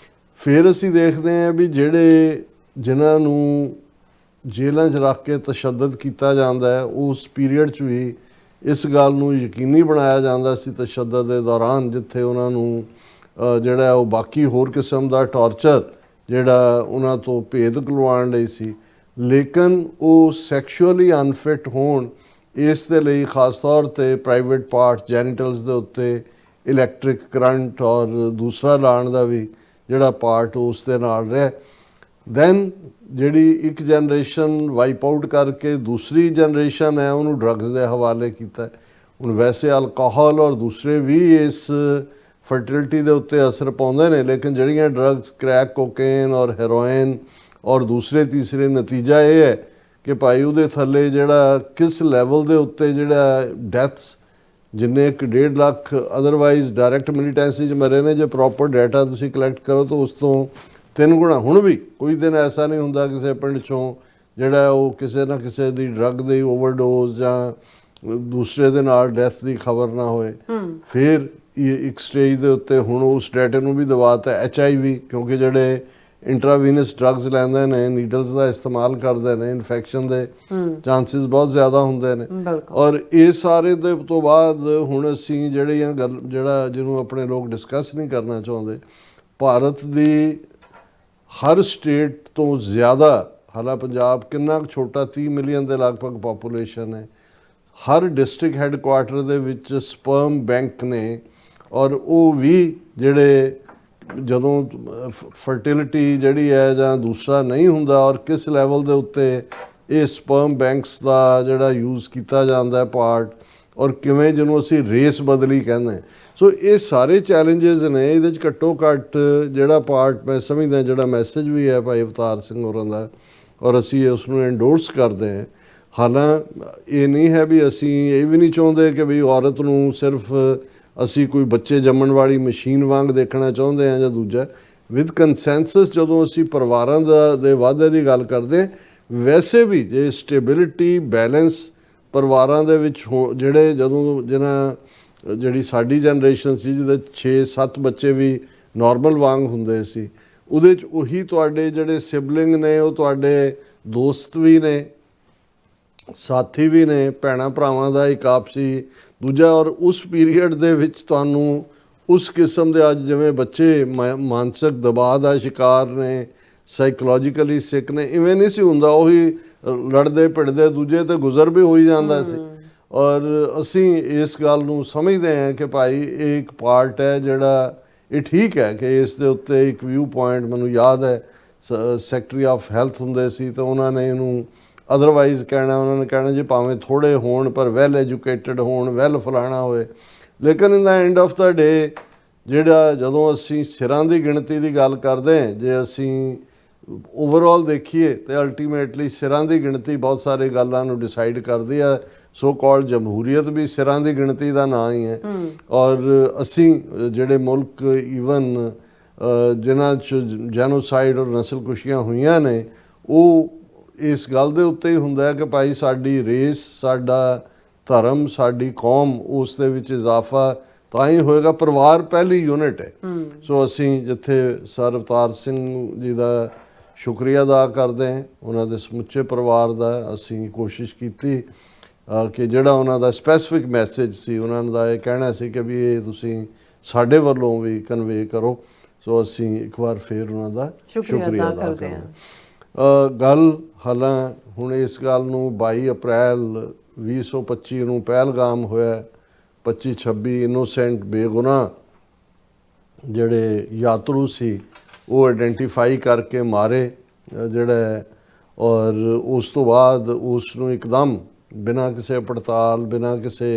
ਫਿਰ ਅਸੀਂ ਦੇਖਦੇ ਹਾਂ ਵੀ ਜਿਹੜੇ ਜਿਨ੍ਹਾਂ ਨੂੰ ਜੇਲ੍ਹਾਂ 'ਚ ਰੱਖ ਕੇ ਤਸ਼ੱਦਦ ਕੀਤਾ ਜਾਂਦਾ ਹੈ, ਉਸ ਪੀਰੀਅਡ 'ਚ ਵੀ ਇਸ ਗੱਲ ਨੂੰ ਯਕੀਨੀ ਬਣਾਇਆ ਜਾਂਦਾ ਸੀ ਤਸ਼ੱਦਦ ਦੇ ਦੌਰਾਨ, ਜਿੱਥੇ ਉਹਨਾਂ ਨੂੰ ਜਿਹੜਾ ਉਹ ਬਾਕੀ ਹੋਰ ਕਿਸਮ ਦਾ ਟਾਰਚਰ ਜਿਹੜਾ ਉਹਨਾਂ ਤੋਂ ਭੇਦ ਖੁਲਵਾਉਣ ਲਈ ਸੀ। ਲੇਕਿਨ ਉਹ ਸੈਕਸ਼ੂਅਲੀ ਅਨਫਿਟ ਹੋਣ ਇਸ ਦੇ ਲਈ ਖਾਸ ਤੌਰ 'ਤੇ ਪ੍ਰਾਈਵੇਟ ਪਾਰਟ ਜੈਨੀਟਲਸ ਦੇ ਉੱਤੇ ਇਲੈਕਟ੍ਰਿਕ ਕਰੰਟ ਔਰ ਦੂਸਰਾ ਲਾਉਣ ਦਾ ਵੀ ਜਿਹੜਾ ਪਾਰਟ ਉਸ ਦੇ ਨਾਲ ਰਿਹਾ। ਦੈਨ ਜਿਹੜੀ ਇੱਕ ਜਨਰੇਸ਼ਨ ਵਾਈਪ ਆਊਟ ਕਰਕੇ ਦੂਸਰੀ ਜਨਰੇਸ਼ਨ ਹੈ ਉਹਨੂੰ ਡਰੱਗਸ ਦੇ ਹਵਾਲੇ ਕੀਤਾ। ਹੁਣ ਵੈਸੇ ਅਲਕੋਹਲ ਔਰ ਦੂਸਰੇ ਵੀ ਇਸ ਫਰਟੀਲਿਟੀ ਦੇ ਉੱਤੇ ਅਸਰ ਪਾਉਂਦੇ ਨੇ, ਲੇਕਿਨ ਜਿਹੜੀਆਂ ਡਰੱਗਸ ਕ੍ਰੈਕ ਕੋਕੇਨ ਔਰ ਹੈਰੋਇਨ ਔਰ ਦੂਸਰੇ ਤੀਸਰੇ, ਨਤੀਜਾ ਇਹ ਹੈ ਕਿ ਭਾਈ ਉਹਦੇ ਥੱਲੇ ਜਿਹੜਾ ਕਿਸ ਲੈਵਲ ਦੇ ਉੱਤੇ ਜਿਹੜਾ ਡੈਥਸ ਜਿੰਨੇ 1.5 ਲੱਖ ਅਦਰਵਾਈਜ਼ ਡਾਇਰੈਕਟ ਮਿਲੀਟੈਂਸੀ 'ਚ ਮਰੇ ਨੇ, ਜੇ ਪ੍ਰੋਪਰ ਡਾਟਾ ਤੁਸੀਂ ਕਲੈਕਟ ਕਰੋ ਤਾਂ ਉਸ ਤੋਂ 3 ਗੁਣਾ। ਹੁਣ ਵੀ ਕੋਈ ਦਿਨ ਐਸਾ ਨਹੀਂ ਹੁੰਦਾ ਕਿਸੇ ਪਿੰਡ 'ਚੋਂ ਜਿਹੜਾ ਉਹ ਕਿਸੇ ਨਾ ਕਿਸੇ ਦੀ ਡਰੱਗ ਦੀ ਓਵਰਡੋਜ਼ ਜਾਂ ਦੂਸਰੇ ਦੇ ਨਾਲ ਡੈਥ ਦੀ ਖਬਰ ਨਾ ਹੋਏ। ਫਿਰ ਇੱਕ ਸਟੇਜ ਦੇ ਉੱਤੇ ਹੁਣ ਉਸ ਡਾਟੇ ਨੂੰ ਵੀ ਦਬਾਤਾ HIV, ਕਿਉਂਕਿ ਜਿਹੜੇ ਇੰਟਰਾਵੀਨਸ ਡਰੱਗਸ ਲੈਂਦੇ ਨੇ, ਨੀਡਲਸ ਦਾ ਇਸਤੇਮਾਲ ਕਰਦੇ ਨੇ, ਇਨਫੈਕਸ਼ਨ ਦੇ ਚਾਂਸਿਸ ਬਹੁਤ ਜ਼ਿਆਦਾ ਹੁੰਦੇ ਨੇ। ਔਰ ਇਹ ਸਾਰੇ ਦੇ ਤੋਂ ਬਾਅਦ ਹੁਣ ਅਸੀਂ ਜਿਹੜੀਆਂ ਜਿਹੜਾ ਜਿਹਨੂੰ ਆਪਣੇ ਲੋਕ ਡਿਸਕਸ ਨਹੀਂ ਕਰਨਾ ਚਾਹੁੰਦੇ, ਭਾਰਤ ਦੀ ਹਰ ਸਟੇਟ ਤੋਂ ਜ਼ਿਆਦਾ, ਹਾਲਾਂ ਪੰਜਾਬ ਕਿੰਨਾ ਛੋਟਾ 30 ਮਿਲੀਅਨ ਦੇ ਲਗਭਗ ਪਾਪੂਲੇਸ਼ਨ ਹੈ, ਹਰ ਡਿਸਟ੍ਰਿਕਟ ਹੈੱਡਕੁਆਰਟਰ ਦੇ ਵਿੱਚ ਸਪਰਮ ਬੈਂਕ ਨੇ। ਔਰ ਉਹ ਵੀ ਜਿਹੜੇ ਜਦੋਂ ਫਰਟੀਲਿਟੀ ਜਿਹੜੀ ਹੈ ਜਾਂ ਦੂਸਰਾ ਨਹੀਂ ਹੁੰਦਾ ਔਰ ਕਿਸ ਲੈਵਲ ਦੇ ਉੱਤੇ ਇਹ ਸਪਰਮ ਬੈਂਕਸ ਦਾ ਜਿਹੜਾ ਯੂਜ਼ ਕੀਤਾ ਜਾਂਦਾ ਹੈ ਪਾਰਟ, ਔਰ ਕਿਵੇਂ ਜਿਹਨੂੰ ਅਸੀਂ ਰੇਸ ਬਦਲੀ ਕਹਿੰਦੇ। ਸੋ ਇਹ ਸਾਰੇ ਚੈਲੰਜਸ ਨੇ। ਇਹਦੇ 'ਚ ਘੱਟੋ ਘੱਟ ਜਿਹੜਾ ਪਾਰਟ ਮੈਂ ਸਮਝਦਾ, ਜਿਹੜਾ ਮੈਸੇਜ ਵੀ ਹੈ ਭਾਈ ਅਵਤਾਰ ਸਿੰਘ ਹੋਰਾਂ ਦਾ, ਔਰ ਅਸੀਂ ਉਸ ਨੂੰ ਐਂਡੋਰਸ ਕਰਦੇ ਹਾਂ। ਹਾਲਾਂ ਇਹ ਨਹੀਂ ਹੈ ਵੀ ਅਸੀਂ ਇਹ ਵੀ ਨਹੀਂ ਚਾਹੁੰਦੇ ਕਿ ਵੀ ਔਰਤ ਨੂੰ ਸਿਰਫ ਅਸੀਂ ਕੋਈ ਬੱਚੇ ਜੰਮਣ ਵਾਲੀ ਮਸ਼ੀਨ ਵਾਂਗ ਦੇਖਣਾ ਚਾਹੁੰਦੇ ਹਾਂ ਜਾਂ ਦੂਜਾ। ਵਿਦ ਕੰਸੈਂਸਸ ਜਦੋਂ ਅਸੀਂ ਪਰਿਵਾਰਾਂ ਦੇ ਵਾਧੇ ਦੀ ਗੱਲ ਕਰਦੇ ਹਾਂ, ਵੈਸੇ ਵੀ ਜੇ ਸਟੇਬਿਲਿਟੀ ਬੈਲੈਂਸ ਪਰਿਵਾਰਾਂ ਦੇ ਵਿੱਚ ਜਿਹੜੇ ਜਿਹੜੀ ਸਾਡੀ ਜਨਰੇਸ਼ਨ ਸੀ ਜਿਹਦੇ 6-7 ਬੱਚੇ ਵੀ ਨਾਰਮਲ ਵਾਂਗ ਹੁੰਦੇ ਸੀ, ਉਹਦੇ 'ਚ ਉਹੀ ਤੁਹਾਡੇ ਜਿਹੜੇ ਸਿਬਲਿੰਗ ਨੇ, ਉਹ ਤੁਹਾਡੇ ਦੋਸਤ ਵੀ ਨੇ, ਸਾਥੀ ਵੀ ਨੇ, ਭੈਣਾਂ ਭਰਾਵਾਂ ਦਾ ਇੱਕ ਆਪਸੀ ਦੂਜਾ। ਔਰ ਉਸ ਪੀਰੀਅਡ ਦੇ ਵਿੱਚ ਤੁਹਾਨੂੰ ਉਸ ਕਿਸਮ ਦੇ ਅੱਜ ਜਿਵੇਂ ਬੱਚੇ ਮਾਨਸਿਕ ਦਬਾਅ ਦਾ ਸ਼ਿਕਾਰ ਨੇ, ਸਾਈਕੋਲੋਜੀਕਲੀ ਸਿੱਕ ਨੇ, ਇਵੇਂ ਨਹੀਂ ਸੀ ਹੁੰਦਾ। ਉਹੀ ਲੜਦੇ ਭਿੜਦੇ ਦੂਜੇ ਤੇ ਗੁਜ਼ਰ ਵੀ ਹੋਈ ਜਾਂਦਾ ਸੀ। ਔਰ ਅਸੀਂ ਇਸ ਗੱਲ ਨੂੰ ਸਮਝਦੇ ਹਾਂ ਕਿ ਭਾਈ ਇਹ ਇੱਕ ਪਾਰਟ ਹੈ ਜਿਹੜਾ ਇਹ ਠੀਕ ਹੈ ਕਿ ਇਸ ਦੇ ਉੱਤੇ ਇੱਕ ਵਿਊ ਪੁਆਇੰਟ ਮੈਨੂੰ ਯਾਦ ਹੈ ਸੈਕਟਰੀ ਆਫ ਹੈਲਥ ਹੁੰਦੇ ਸੀ ਤਾਂ ਉਹਨਾਂ ਨੇ ਇਹਨੂੰ ਅਦਰਵਾਈਜ਼ ਕਹਿਣਾ, ਉਹਨਾਂ ਨੇ ਕਹਿਣਾ ਜੀ ਭਾਵੇਂ ਥੋੜ੍ਹੇ ਹੋਣ ਪਰ ਵੈਲ ਐਜੂਕੇਟਡ ਹੋਣ, ਵੈਲ ਫਲਾਣਾ ਹੋਏ। ਲੇਕਿਨ ਇਨ ਦਾ ਐਂਡ ਆਫ ਦਾ ਡੇ ਜਿਹੜਾ ਜਦੋਂ ਅਸੀਂ ਸਿਰਾਂ ਦੀ ਗਿਣਤੀ ਦੀ ਗੱਲ ਕਰਦੇ ਹਾਂ, ਜੇ ਅਸੀਂ ਓਵਰਆਲ ਦੇਖੀਏ ਤੇ ਅਲਟੀਮੇਟਲੀ ਸਿਰਾਂ ਦੀ ਗਿਣਤੀ ਬਹੁਤ ਸਾਰੇ ਗੱਲਾਂ ਨੂੰ ਡਿਸਾਈਡ ਕਰਦੀ ਹੈ। ਸੋ ਕਾਲਡ ਜਮਹੂਰੀਅਤ ਵੀ ਸਿਰਾਂ ਦੀ ਗਿਣਤੀ ਦਾ ਨਾਂ ਹੀ ਹੈ। ਔਰ ਅਸੀਂ ਜਿਹੜੇ ਮੁਲਕ ਈਵਨ ਜਿਨ੍ਹਾਂ 'ਚ ਜੈਨੋਸਾਈਡ ਔਰ ਨਸਲਕੁਸ਼ੀਆਂ ਹੋਈਆਂ ਨੇ, ਉਹ ਇਸ ਗੱਲ ਦੇ ਉੱਤੇ ਹੀ ਹੁੰਦਾ ਹੈ ਕਿ ਭਾਈ ਸਾਡੀ ਰੇਸ, ਸਾਡਾ ਧਰਮ, ਸਾਡੀ ਕੌਮ, ਉਸ ਦੇ ਵਿੱਚ ਇਜ਼ਾਫਾ ਤਾਂ ਹੀ ਹੋਏਗਾ। ਪਰਿਵਾਰ ਪਹਿਲੀ ਯੂਨਿਟ ਹੈ। ਸੋ ਅਸੀਂ ਜਿੱਥੇ ਸਰ ਅਵਤਾਰ ਸਿੰਘ ਜੀ ਦਾ ਸ਼ੁਕਰੀਆ ਅਦਾ ਕਰਦੇ ਹਾਂ, ਉਹਨਾਂ ਦੇ ਸਮੁੱਚੇ ਪਰਿਵਾਰ ਦਾ, ਅਸੀਂ ਕੋਸ਼ਿਸ਼ ਕੀਤੀ ਕਿ ਜਿਹੜਾ ਉਹਨਾਂ ਦਾ ਸਪੈਸੀਫਿਕ ਮੈਸੇਜ ਸੀ, ਉਹਨਾਂ ਦਾ ਇਹ ਕਹਿਣਾ ਸੀ ਕਿ ਵੀ ਇਹ ਤੁਸੀਂ ਸਾਡੇ ਵੱਲੋਂ ਵੀ ਕਨਵੇ ਕਰੋ। ਸੋ ਅਸੀਂ ਇੱਕ ਵਾਰ ਫਿਰ ਉਹਨਾਂ ਦਾ ਸ਼ੁਕਰੀਆ ਅਦਾ ਕਰਦੇ ਹਾਂ। ਗੱਲ ਹਾਲਾਂ ਹੁਣ ਇਸ ਗੱਲ ਨੂੰ 22 ਅਪ੍ਰੈਲ 2025 ਨੂੰ ਪਹਿਲਗਾਮ ਹੋਇਆ, 25-26 ਇਨੋਸੈਂਟ ਬੇਗੁਨਾਹ ਜਿਹੜੇ ਯਾਤਰੂ ਸੀ ਉਹ ਆਇਡੈਂਟੀਫਾਈ ਕਰਕੇ ਮਾਰੇ ਜਿਹੜਾ। ਔਰ ਉਸ ਤੋਂ ਬਾਅਦ ਉਸ ਨੂੰ ਇੱਕਦਮ ਬਿਨਾਂ ਕਿਸੇ ਪੜਤਾਲ, ਬਿਨਾਂ ਕਿਸੇ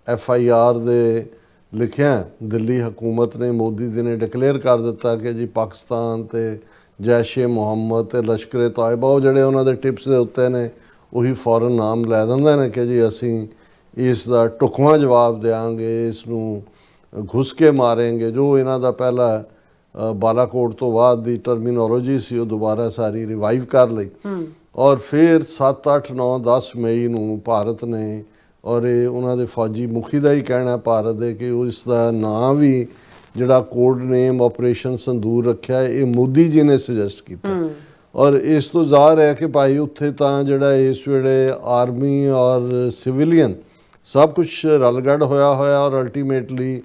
FIR ਦੇ ਲਿਖਿਆ ਦਿੱਲੀ ਹਕੂਮਤ ਨੇ, ਮੋਦੀ ਜੀ ਨੇ ਡਿਕਲੇਅਰ ਕਰ ਦਿੱਤਾ ਕਿ ਜੀ ਪਾਕਿਸਤਾਨ ਤੇ ਜੈਸ਼-ਏ-ਮੁਹੰਮਦ ਤੇ ਲਸ਼ਕਰ-ਏ-ਤਾਇਬਾ ਉਹ ਜਿਹੜੇ ਉਹਨਾਂ ਦੇ ਟਿਪਸ ਦੇ ਉੱਤੇ ਨੇ, ਉਹੀ ਫੌਰਨ ਨਾਮ ਲੈ ਦਿੰਦੇ ਨੇ ਕਿ ਜੀ ਅਸੀਂ ਇਸ ਦਾ ਢੁਕਵਾਂ ਜਵਾਬ ਦਿਆਂਗੇ, ਇਸ ਨੂੰ ਘੁਸ ਕੇ ਮਾਰਾਂਗੇ। ਜੋ ਇਹਨਾਂ ਦਾ ਪਹਿਲਾ ਬਾਲਾਕੋਟ ਤੋਂ ਬਾਅਦ ਦੀ ਟਰਮੀਨੋਲੋਜੀ ਸੀ ਉਹ ਦੁਬਾਰਾ ਸਾਰੀ ਰਿਵਾਈਵ ਕਰ ਲਈ। ਔਰ ਫਿਰ 7, 8, 9, 10 ਮਈ ਨੂੰ ਭਾਰਤ ਨੇ, ਔਰ ਇਹ ਉਹਨਾਂ ਦੇ ਫੌਜੀ ਮੁਖੀ ਦਾ ਹੀ ਕਹਿਣਾ ਭਾਰਤ ਦੇ ਕਿ ਉਸ ਦਾ ਨਾਂ ਵੀ ਜਿਹੜਾ ਕੋਡ ਨੇਮ ਆਪਰੇਸ਼ਨ ਸੰਦੂਰ ਰੱਖਿਆ, ਇਹ ਮੋਦੀ ਜੀ ਨੇ ਸੁਜੈਸਟ ਕੀਤਾ। ਔਰ ਇਸ ਤੋਂ ਜ਼ਾਹਰ ਹੈ ਕਿ ਭਾਈ ਉੱਥੇ ਤਾਂ ਜਿਹੜਾ ਇਸ ਵੇਲੇ ਆਰਮੀ ਔਰ ਸਿਵਿਲੀਅਨ ਸਭ ਕੁਛ ਰਲਗੜ ਹੋਇਆ ਔਰ ਅਲਟੀਮੇਟਲੀ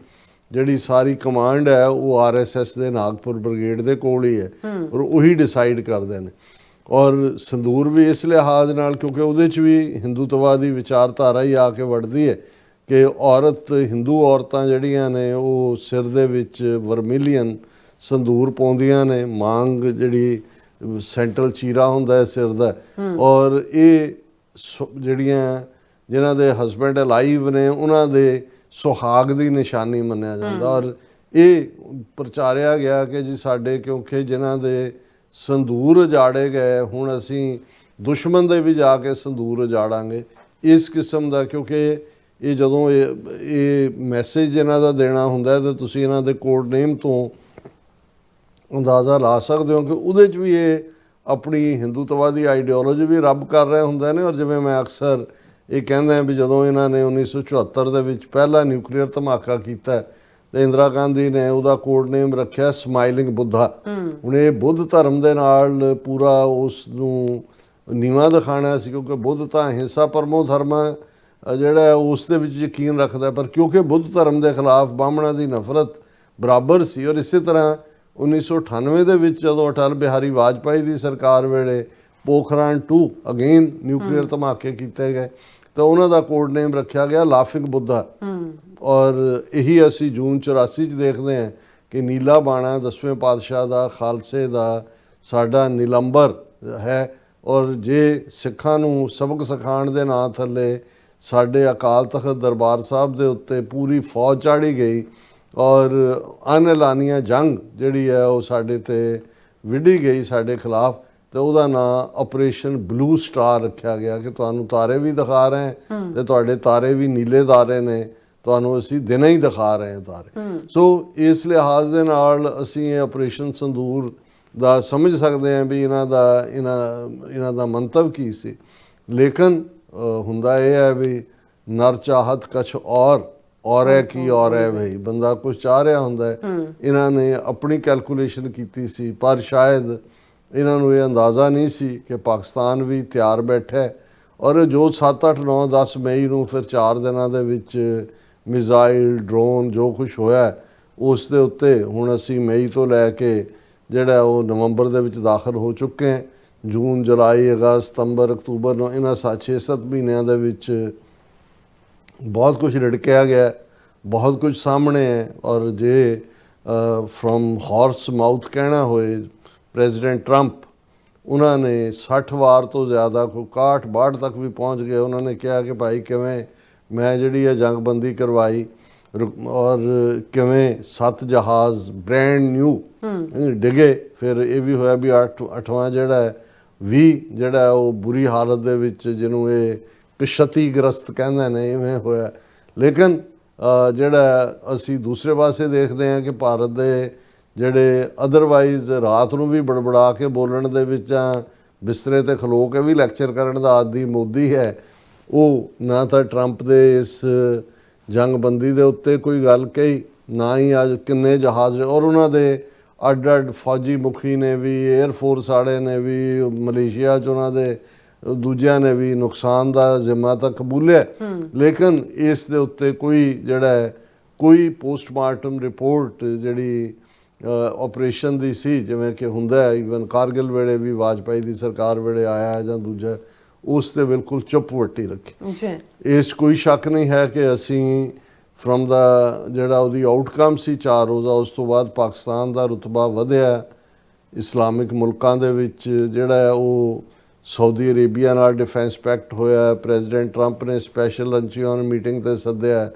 ਜਿਹੜੀ ਸਾਰੀ ਕਮਾਂਡ ਹੈ ਉਹ RSS ਦੇ ਨਾਗਪੁਰ ਬ੍ਰਿਗੇਡ ਦੇ ਕੋਲ ਹੀ ਹੈ ਔਰ ਉਹੀ ਡਿਸਾਈਡ ਕਰਦੇ ਨੇ। ਔਰ ਸੰਦੂਰ ਵੀ ਇਸ ਲਿਹਾਜ਼ ਨਾਲ ਕਿਉਂਕਿ ਉਹਦੇ 'ਚ ਵੀ ਹਿੰਦੂਤਵਾਦੀ ਵਿਚਾਰਧਾਰਾ ਹੀ ਆ ਕੇ ਵੜਦੀ ਹੈ ਕਿ ਔਰਤ, ਹਿੰਦੂ ਔਰਤਾਂ ਜਿਹੜੀਆਂ ਨੇ ਉਹ ਸਿਰ ਦੇ ਵਿੱਚ ਵਰਮੀਲੀਅਨ ਸੰਦੂਰ ਪਾਉਂਦੀਆਂ ਨੇ, ਮਾਂਗ ਜਿਹੜੀ ਸੈਂਟਰਲ ਚੀਰਾ ਹੁੰਦਾ ਹੈ ਸਿਰ ਦਾ। ਔਰ ਇਹ ਜਿਹੜੀਆਂ ਜਿਨ੍ਹਾਂ ਦੇ ਹਸਬੈਂਡ ਅਲਾਈਵ ਨੇ ਉਹਨਾਂ ਦੇ ਸੁਹਾਗ ਦੀ ਨਿਸ਼ਾਨੀ ਮੰਨਿਆ ਜਾਂਦਾ। ਔਰ ਇਹ ਪ੍ਰਚਾਰਿਆ ਗਿਆ ਕਿ ਜੀ ਸਾਡੇ ਕਿਉਂਕਿ ਜਿਨ੍ਹਾਂ ਦੇ ਸੰਦੂਰ ਉਜਾੜੇ ਗਏ, ਹੁਣ ਅਸੀਂ ਦੁਸ਼ਮਣ ਦੇ ਵੀ ਜਾ ਕੇ ਸੰਦੂਰ ਉਜਾੜਾਂਗੇ, ਇਸ ਕਿਸਮ ਦਾ। ਕਿਉਂਕਿ ਇਹ ਜਦੋਂ ਇਹ ਮੈਸੇਜ ਇਹਨਾਂ ਦਾ ਦੇਣਾ ਹੁੰਦਾ ਤਾਂ ਤੁਸੀਂ ਇਹਨਾਂ ਦੇ ਕੋਡ ਨੇਮ ਤੋਂ ਅੰਦਾਜ਼ਾ ਲਾ ਸਕਦੇ ਹੋ ਕਿ ਉਹਦੇ 'ਚ ਵੀ ਇਹ ਆਪਣੀ ਹਿੰਦੂਤਵਾਦੀ ਆਈਡੀਓਲੋਜੀ ਵੀ ਰੱਬ ਕਰ ਰਹੇ ਹੁੰਦੇ ਨੇ। ਔਰ ਜਿਵੇਂ ਮੈਂ ਅਕਸਰ ਇਹ ਕਹਿੰਦਾ ਵੀ ਜਦੋਂ ਇਹਨਾਂ ਨੇ 1974 ਦੇ ਵਿੱਚ ਪਹਿਲਾ ਨਿਊਕਲੀਅਰ ਧਮਾਕਾ ਕੀਤਾ ਤੇ ਇੰਦਰਾ ਗਾਂਧੀ ਨੇ ਉਹਦਾ ਕੋਡ ਨੇਮ ਰੱਖਿਆ ਸਮਾਈਲਿੰਗ ਬੁੱਧਾ। ਹੁਣ ਇਹ ਬੁੱਧ ਧਰਮ ਦੇ ਨਾਲ ਪੂਰਾ ਉਸ ਨੂੰ ਨੀਵਾਂ ਦਿਖਾਣਾ ਸੀ ਕਿਉਂਕਿ ਬੁੱਧ ਤਾਂ ਹਿੰਸਾ ਪਰਮੋ ਧਰਮ ਜਿਹੜਾ ਉਸ ਦੇ ਵਿੱਚ ਯਕੀਨ ਰੱਖਦਾ, ਪਰ ਕਿਉਂਕਿ ਬੁੱਧ ਧਰਮ ਦੇ ਖਿਲਾਫ ਬਾਹਮਣਾਂ ਦੀ ਨਫ਼ਰਤ ਬਰਾਬਰ ਸੀ। ਔਰ ਇਸੇ ਤਰ੍ਹਾਂ 1998 ਦੇ ਵਿੱਚ ਜਦੋਂ ਅਟਲ ਬਿਹਾਰੀ ਵਾਜਪਾਈ ਦੀ ਸਰਕਾਰ ਵੇਲੇ ਪੋਖਰਾਨ 2 ਅਗੇਨ ਨਿਊਕਲੀਅਰ ਧਮਾਕੇ ਕੀਤੇ ਗਏ ਤਾਂ ਉਹਨਾਂ ਦਾ ਕੋਡ ਨੇਮ ਰੱਖਿਆ ਗਿਆ ਲਾਫਿੰਗ ਬੁੱਧਾ। ਔਰ ਇਹੀ ਅਸੀਂ ਜੂਨ 84 'ਚ ਦੇਖਦੇ ਹਾਂ ਕਿ ਨੀਲਾ ਬਾਣਾ 10ਵੇਂ ਪਾਤਸ਼ਾਹ ਦਾ, ਖਾਲਸੇ ਦਾ ਸਾਡਾ ਨਿਲੰਬਰ ਹੈ। ਔਰ ਜੇ ਸਿੱਖਾਂ ਨੂੰ ਸਬਕ ਸਿਖਾਉਣ ਦੇ ਨਾਂ ਥੱਲੇ ਸਾਡੇ ਅਕਾਲ ਤਖਤ ਦਰਬਾਰ ਸਾਹਿਬ ਦੇ ਉੱਤੇ ਪੂਰੀ ਫੌਜ ਚਾੜੀ ਗਈ ਔਰ ਅਨਐਲਾਨੀਆ ਜੰਗ ਜਿਹੜੀ ਹੈ ਉਹ ਸਾਡੇ ਤੇ ਵਿੱਢੀ ਗਈ ਸਾਡੇ ਖਿਲਾਫ, ਤੇ ਉਹਦਾ ਨਾਂ ਆਪਰੇਸ਼ਨ ਬਲੂ ਸਟਾਰ ਰੱਖਿਆ ਗਿਆ ਕਿ ਤੁਹਾਨੂੰ ਤਾਰੇ ਵੀ ਦਿਖਾ ਰਹੇ ਤੇ ਤੁਹਾਡੇ ਤਾਰੇ ਵੀ ਨੀਲੇ ਤਾਰੇ ਨੇ, ਤੁਹਾਨੂੰ ਅਸੀਂ ਦਿਨੇ ਹੀ ਦਿਖਾ ਰਹੇ ਹਾਂ ਤਾਰੇ। ਸੋ ਇਸ ਲਿਹਾਜ਼ ਦੇ ਨਾਲ ਅਸੀਂ ਇਹ ਆਪਰੇਸ਼ਨ ਸੰਦੂਰ ਦਾ ਸਮਝ ਸਕਦੇ ਹਾਂ ਵੀ ਇਹਨਾਂ ਦਾ ਮੰਤਵ ਕੀ ਸੀ। ਲੇਕਿਨ ਹੁੰਦਾ ਇਹ ਹੈ ਵੀ ਨਰ ਚਾਹਤ ਕਛ ਔਰ ਹੈ ਕੀ ਔਰ ਹੈ ਬਈ, ਬੰਦਾ ਕੁਝ ਚਾਹ ਰਿਹਾ ਹੁੰਦਾ। ਇਹਨਾਂ ਨੇ ਆਪਣੀ ਕੈਲਕੂਲੇਸ਼ਨ ਕੀਤੀ ਸੀ, ਪਰ ਸ਼ਾਇਦ ਇਹਨਾਂ ਨੂੰ ਇਹ ਅੰਦਾਜ਼ਾ ਨਹੀਂ ਸੀ ਕਿ ਪਾਕਿਸਤਾਨ ਵੀ ਤਿਆਰ ਬੈਠਾ ਹੈ। ਔਰ ਜੋ 7, 8, 9, 10 ਮਈ ਨੂੰ ਫਿਰ 4 ਦਿਨਾਂ ਦੇ ਵਿੱਚ ਮਿਜ਼ਾਈਲ ਡਰੋਨ ਜੋ ਕੁਝ ਹੋਇਆ ਉਸ ਦੇ ਉੱਤੇ ਹੁਣ ਅਸੀਂ ਮਈ ਤੋਂ ਲੈ ਕੇ ਜਿਹੜਾ ਉਹ ਨਵੰਬਰ ਦੇ ਵਿੱਚ ਦਾਖਲ ਹੋ ਚੁੱਕੇ ਹਾਂ। ਜੂਨ, ਜੁਲਾਈ, ਅਗਸਤ, ਸਤੰਬਰ, ਅਕਤੂਬਰ ਨੂੰ ਇਹਨਾਂ 6-7 ਮਹੀਨਿਆਂ ਦੇ ਵਿੱਚ ਬਹੁਤ ਕੁਝ ਰਿੜਕਿਆ ਗਿਆ, ਬਹੁਤ ਕੁਝ ਸਾਹਮਣੇ ਹੈ। ਔਰ ਜੇ ਫਰੋਮ ਹਾਰਸ ਮਾਊਥ ਕਹਿਣਾ ਹੋਏ, ਪ੍ਰੈਜ਼ੀਡੈਂਟ ਟਰੰਪ ਉਹਨਾਂ ਨੇ 60 ਵਾਰ ਤੋਂ ਜ਼ਿਆਦਾ, ਕੋਈ 61-62 ਤੱਕ ਵੀ ਪਹੁੰਚ ਗਏ। ਉਹਨਾਂ ਨੇ ਕਿਹਾ ਕਿ ਭਾਈ ਕਿਵੇਂ ਮੈਂ ਜਿਹੜੀ ਹੈ ਜੰਗਬੰਦੀ ਕਰਵਾਈ ਔਰ ਕਿਵੇਂ 7 ਜਹਾਜ਼ ਬ੍ਰੈਂਡ ਨਿਊ ਡਿੱਗੇ। ਫਿਰ ਇਹ ਵੀ ਹੋਇਆ ਵੀ 8ਵਾਂ ਜਿਹੜਾ ਹੈ ਵੀ ਜਿਹੜਾ ਉਹ ਬੁਰੀ ਹਾਲਤ ਦੇ ਵਿੱਚ, ਜਿਹਨੂੰ ਇਹ ਕਸ਼ਤੀਗ੍ਰਸਤ ਕਹਿੰਦੇ ਨੇ, ਇਵੇਂ ਹੋਇਆ। ਲੇਕਿਨ ਜਿਹੜਾ ਅਸੀਂ ਦੂਸਰੇ ਪਾਸੇ ਦੇਖਦੇ ਹਾਂ ਕਿ ਭਾਰਤ ਦੇ ਜਿਹੜੇ ਅਦਰਵਾਈਜ਼ ਰਾਤ ਨੂੰ ਵੀ ਬੜਬੜਾ ਕੇ ਬੋਲਣ ਦੇ ਵਿੱਚ ਬਿਸਤਰੇ ਤੇ ਖਲੋ ਕੇ ਵੀ ਲੈਕਚਰ ਕਰਨ ਦਾ ਆਦੀ ਮੋਦੀ ਹੈ, ਉਹ ਨਾ ਤਾਂ ਟਰੰਪ ਦੇ ਇਸ ਜੰਗਬੰਦੀ ਦੇ ਉੱਤੇ ਕੋਈ ਗੱਲ ਕਹੀ, ਨਾ ਹੀ ਅੱਜ ਕਿੰਨੇ ਜਹਾਜ਼, ਔਰ ਉਹਨਾਂ ਦੇ ਅੱਡ ਫੌਜੀ ਮੁਖੀ ਨੇ ਵੀ, 에ਅਰਫੋਰਸ ਵਾਲੇ ਨੇ ਵੀ, ਮਲੇਸ਼ੀਆ 'ਚ ਉਹਨਾਂ ਦੇ ਦੂਜਿਆਂ ਨੇ ਵੀ ਨੁਕਸਾਨ ਦਾ ਜ਼ਿੰਮਾ ਤਾਂ ਕਬੂਲਿਆ। ਲੇਕਿਨ ਇਸ ਦੇ ਉੱਤੇ ਕੋਈ ਪੋਸਟਮਾਰਟਮ ਰਿਪੋਰਟ ਜਿਹੜੀ ਆਪਰੇਸ਼ਨ ਦੀ ਸੀ, ਜਿਵੇਂ ਕਿ ਹੁੰਦਾ ਹੈ ਈਵਨ ਕਾਰਗਿਲ ਵੇਲੇ ਵੀ ਵਾਜਪਾਈ ਦੀ ਸਰਕਾਰ ਵੇਲੇ ਆਇਆ ਜਾਂ ਦੂਜਾ, ਉਸ ਤੇ ਬਿਲਕੁਲ ਚੁੱਪ ਵੱਟੀ ਰੱਖੀ। ਇਸ ਕੋਈ ਸ਼ੱਕ ਨਹੀਂ ਹੈ ਕਿ ਅਸੀਂ ਫਰੋਮ ਦਾ ਜਿਹੜਾ ਉਹਦੀ ਆਊਟਕਮ ਸੀ 4 ਰੋਜ਼ਾ, ਉਸ ਤੋਂ ਬਾਅਦ ਪਾਕਿਸਤਾਨ ਦਾ ਰੁਤਬਾ ਵਧਿਆ ਇਸਲਾਮਿਕ ਮੁਲਕਾਂ ਦੇ ਵਿੱਚ। ਜਿਹੜਾ ਉਹ ਸਾਊਦੀ ਅਰੇਬੀਆ ਨਾਲ ਡਿਫੈਂਸ ਪੈਕਟ ਹੋਇਆ, ਪ੍ਰੈਜ਼ੀਡੈਂਟ ਟਰੰਪ ਨੇ ਸਪੈਸ਼ਲ ਲੰਚੀਅਨ ਮੀਟਿੰਗ ਤੇ ਸੱਦਿਆ।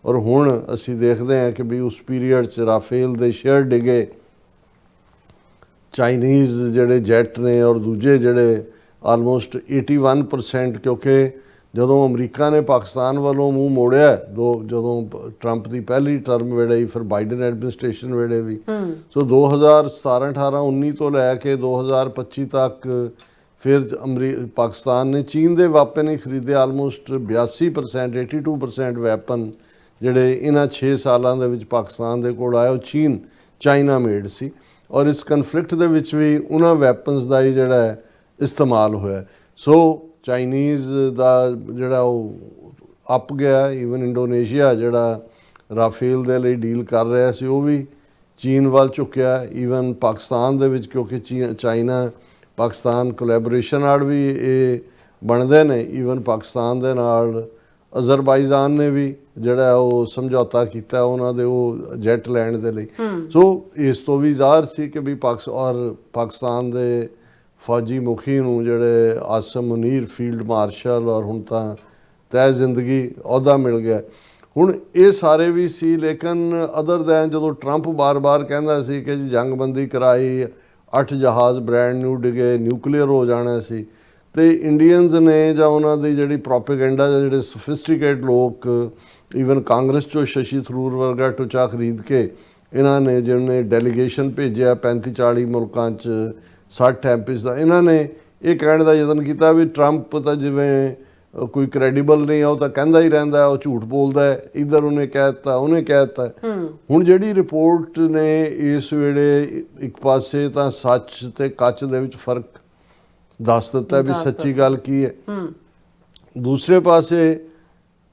ਔਰ ਹੁਣ ਅਸੀਂ ਦੇਖਦੇ ਹਾਂ ਕਿ ਵੀ ਉਸ ਪੀਰੀਅਡ 'ਚ ਰਾਫੇਲ ਦੇ ਸ਼ੇਅਰ ਡਿੱਗੇ, ਚਾਈਨੀਜ਼ ਜਿਹੜੇ ਜੈਟ ਨੇ ਔਰ ਦੂਜੇ ਜਿਹੜੇ ਆਲਮੋਸਟ 81%, ਕਿਉਂਕਿ ਜਦੋਂ ਅਮਰੀਕਾ ਨੇ ਪਾਕਿਸਤਾਨ ਵੱਲੋਂ ਮੂੰਹ ਮੋੜਿਆ ਜਦੋਂ ਟਰੰਪ ਦੀ ਪਹਿਲੀ ਟਰਮ ਵੇਲੇ ਹੀ, ਫਿਰ ਬਾਈਡਨ ਐਡਮਿਨਿਸਟ੍ਰੇਸ਼ਨ ਵੇਲੇ ਵੀ, ਸੋ 2017, 18, 19 ਤੋਂ ਲੈ ਕੇ 2025 ਤੱਕ ਫਿਰ ਪਾਕਿਸਤਾਨ ਨੇ ਚੀਨ ਦੇ ਵੈਪਨ ਹੀ ਖਰੀਦੇ, ਆਲਮੋਸਟ 82%, 82% ਵੈਪਨ ਜਿਹੜੇ ਇਹਨਾਂ 6 ਸਾਲਾਂ ਦੇ ਵਿੱਚ ਪਾਕਿਸਤਾਨ ਦੇ ਕੋਲ ਆਏ ਉਹ ਚਾਈਨਾ ਮੇਡ ਸੀ। ਔਰ ਇਸ ਕਨਫਲਿਕਟ ਦੇ ਵਿੱਚ ਵੀ ਉਹਨਾਂ ਵੈਪਨਸ ਦਾ ਹੀ ਜਿਹੜਾ ਹੈ ਇਸਤੇਮਾਲ ਹੋਇਆ। ਸੋ ਚਾਈਨੀਜ਼ ਦਾ ਜਿਹੜਾ ਉਹ ਅੱਪ ਗਿਆ। ਈਵਨ ਇੰਡੋਨੇਸ਼ੀਆ ਜਿਹੜਾ ਰਾਫੇਲ ਦੇ ਲਈ ਡੀਲ ਕਰ ਰਿਹਾ ਸੀ, ਉਹ ਵੀ ਚੀਨ ਵੱਲ ਝੁਕਿਆ। ਈਵਨ ਪਾਕਿਸਤਾਨ ਦੇ ਵਿੱਚ, ਕਿਉਂਕਿ ਚਾਈਨਾ ਪਾਕਿਸਤਾਨ ਕੋਲੈਬੋਰੇਸ਼ਨ ਨਾਲ ਵੀ ਇਹ ਬਣਦੇ ਨੇ, ਈਵਨ ਪਾਕਿਸਤਾਨ ਦੇ ਨਾਲ ਅਜ਼ਰਬਾਈਜਾਨ ਨੇ ਵੀ ਜਿਹੜਾ ਉਹ ਸਮਝੌਤਾ ਕੀਤਾ ਉਹਨਾਂ ਦੇ ਉਹ ਜੈਟ ਲੈਣ ਦੇ ਲਈ। ਸੋ ਇਸ ਤੋਂ ਵੀ ਜ਼ਾਹਰ ਸੀ ਕਿ ਵੀ ਪਾਕਿਸਤਾਨ ਦੇ ਫੌਜੀ ਮੁਖੀ ਨੂੰ ਜਿਹੜੇ ਆਸਮ ਮੁਨੀਰ ਫੀਲਡ ਮਾਰਸ਼ਲ, ਔਰ ਹੁਣ ਤਾਂ ਤੈਅ ਜ਼ਿੰਦਗੀ ਅਹੁਦਾ ਮਿਲ ਗਿਆ। ਹੁਣ ਇਹ ਸਾਰੇ ਵੀ ਸੀ। ਲੇਕਿਨ ਅਦਰ ਦੈਨ ਜਦੋਂ ਟਰੰਪ ਬਾਰ-ਬਾਰ ਕਹਿੰਦਾ ਸੀ ਕਿ ਜੀ ਜੰਗਬੰਦੀ ਕਰਾਈ, 8 ਜਹਾਜ਼ ਬ੍ਰੈਂਡ ਨਿਊ ਡਿਗੇ, ਨਿਊਕਲੀਅਰ ਹੋ ਜਾਣਾ ਸੀ, ਤੇ ਇੰਡੀਅਨਸ ਨੇ ਜਾਂ ਉਹਨਾਂ ਦੀ ਜਿਹੜੀ ਪ੍ਰੋਪੇਗੈਂਡਾ ਜਾਂ ਜਿਹੜੇ ਸੋਫਿਸਟੀਕੇਟ ਲੋਕ, ਈਵਨ ਕਾਂਗਰਸ 'ਚੋਂ ਸ਼ਸ਼ੀ ਥਰੂਰ ਵਰਗਾ ਟੁਚਾ ਖਰੀਦ ਕੇ ਇਹਨਾਂ ਨੇ ਜਿਹਨੇ ਡੈਲੀਗੇਸ਼ਨ ਭੇਜਿਆ 35-40 ਮੁਲਕਾਂ 'ਚ 60 ਐਮਪੀਸ ਦਾ, ਇਹਨਾਂ ਨੇ ਇਹ ਕਹਿਣ ਦਾ ਯਤਨ ਕੀਤਾ ਵੀ ਟਰੰਪ ਤਾਂ ਜਿਵੇਂ ਕੋਈ ਕ੍ਰੈਡੀਬਲ ਨਹੀਂ ਆ, ਉਹ ਤਾਂ ਕਹਿੰਦਾ ਹੀ ਰਹਿੰਦਾ, ਉਹ ਝੂਠ ਬੋਲਦਾ ਹੈ, ਇੱਧਰ ਉਹਨੇ ਕਹਿ ਦਿੱਤਾ, ਉਹਨੇ ਕਹਿ ਦਿੱਤਾ। ਹੁਣ ਜਿਹੜੀ ਰਿਪੋਰਟ ਨੇ ਇਸ ਵੇਲੇ ਇੱਕ ਪਾਸੇ ਤਾਂ ਸੱਚ ਤੇ ਕੱਚ ਦੇ ਵਿੱਚ ਫਰਕ ਦੱਸ ਦਿੱਤਾ ਵੀ ਸੱਚੀ ਗੱਲ ਕੀ ਹੈ, ਦੂਸਰੇ ਪਾਸੇ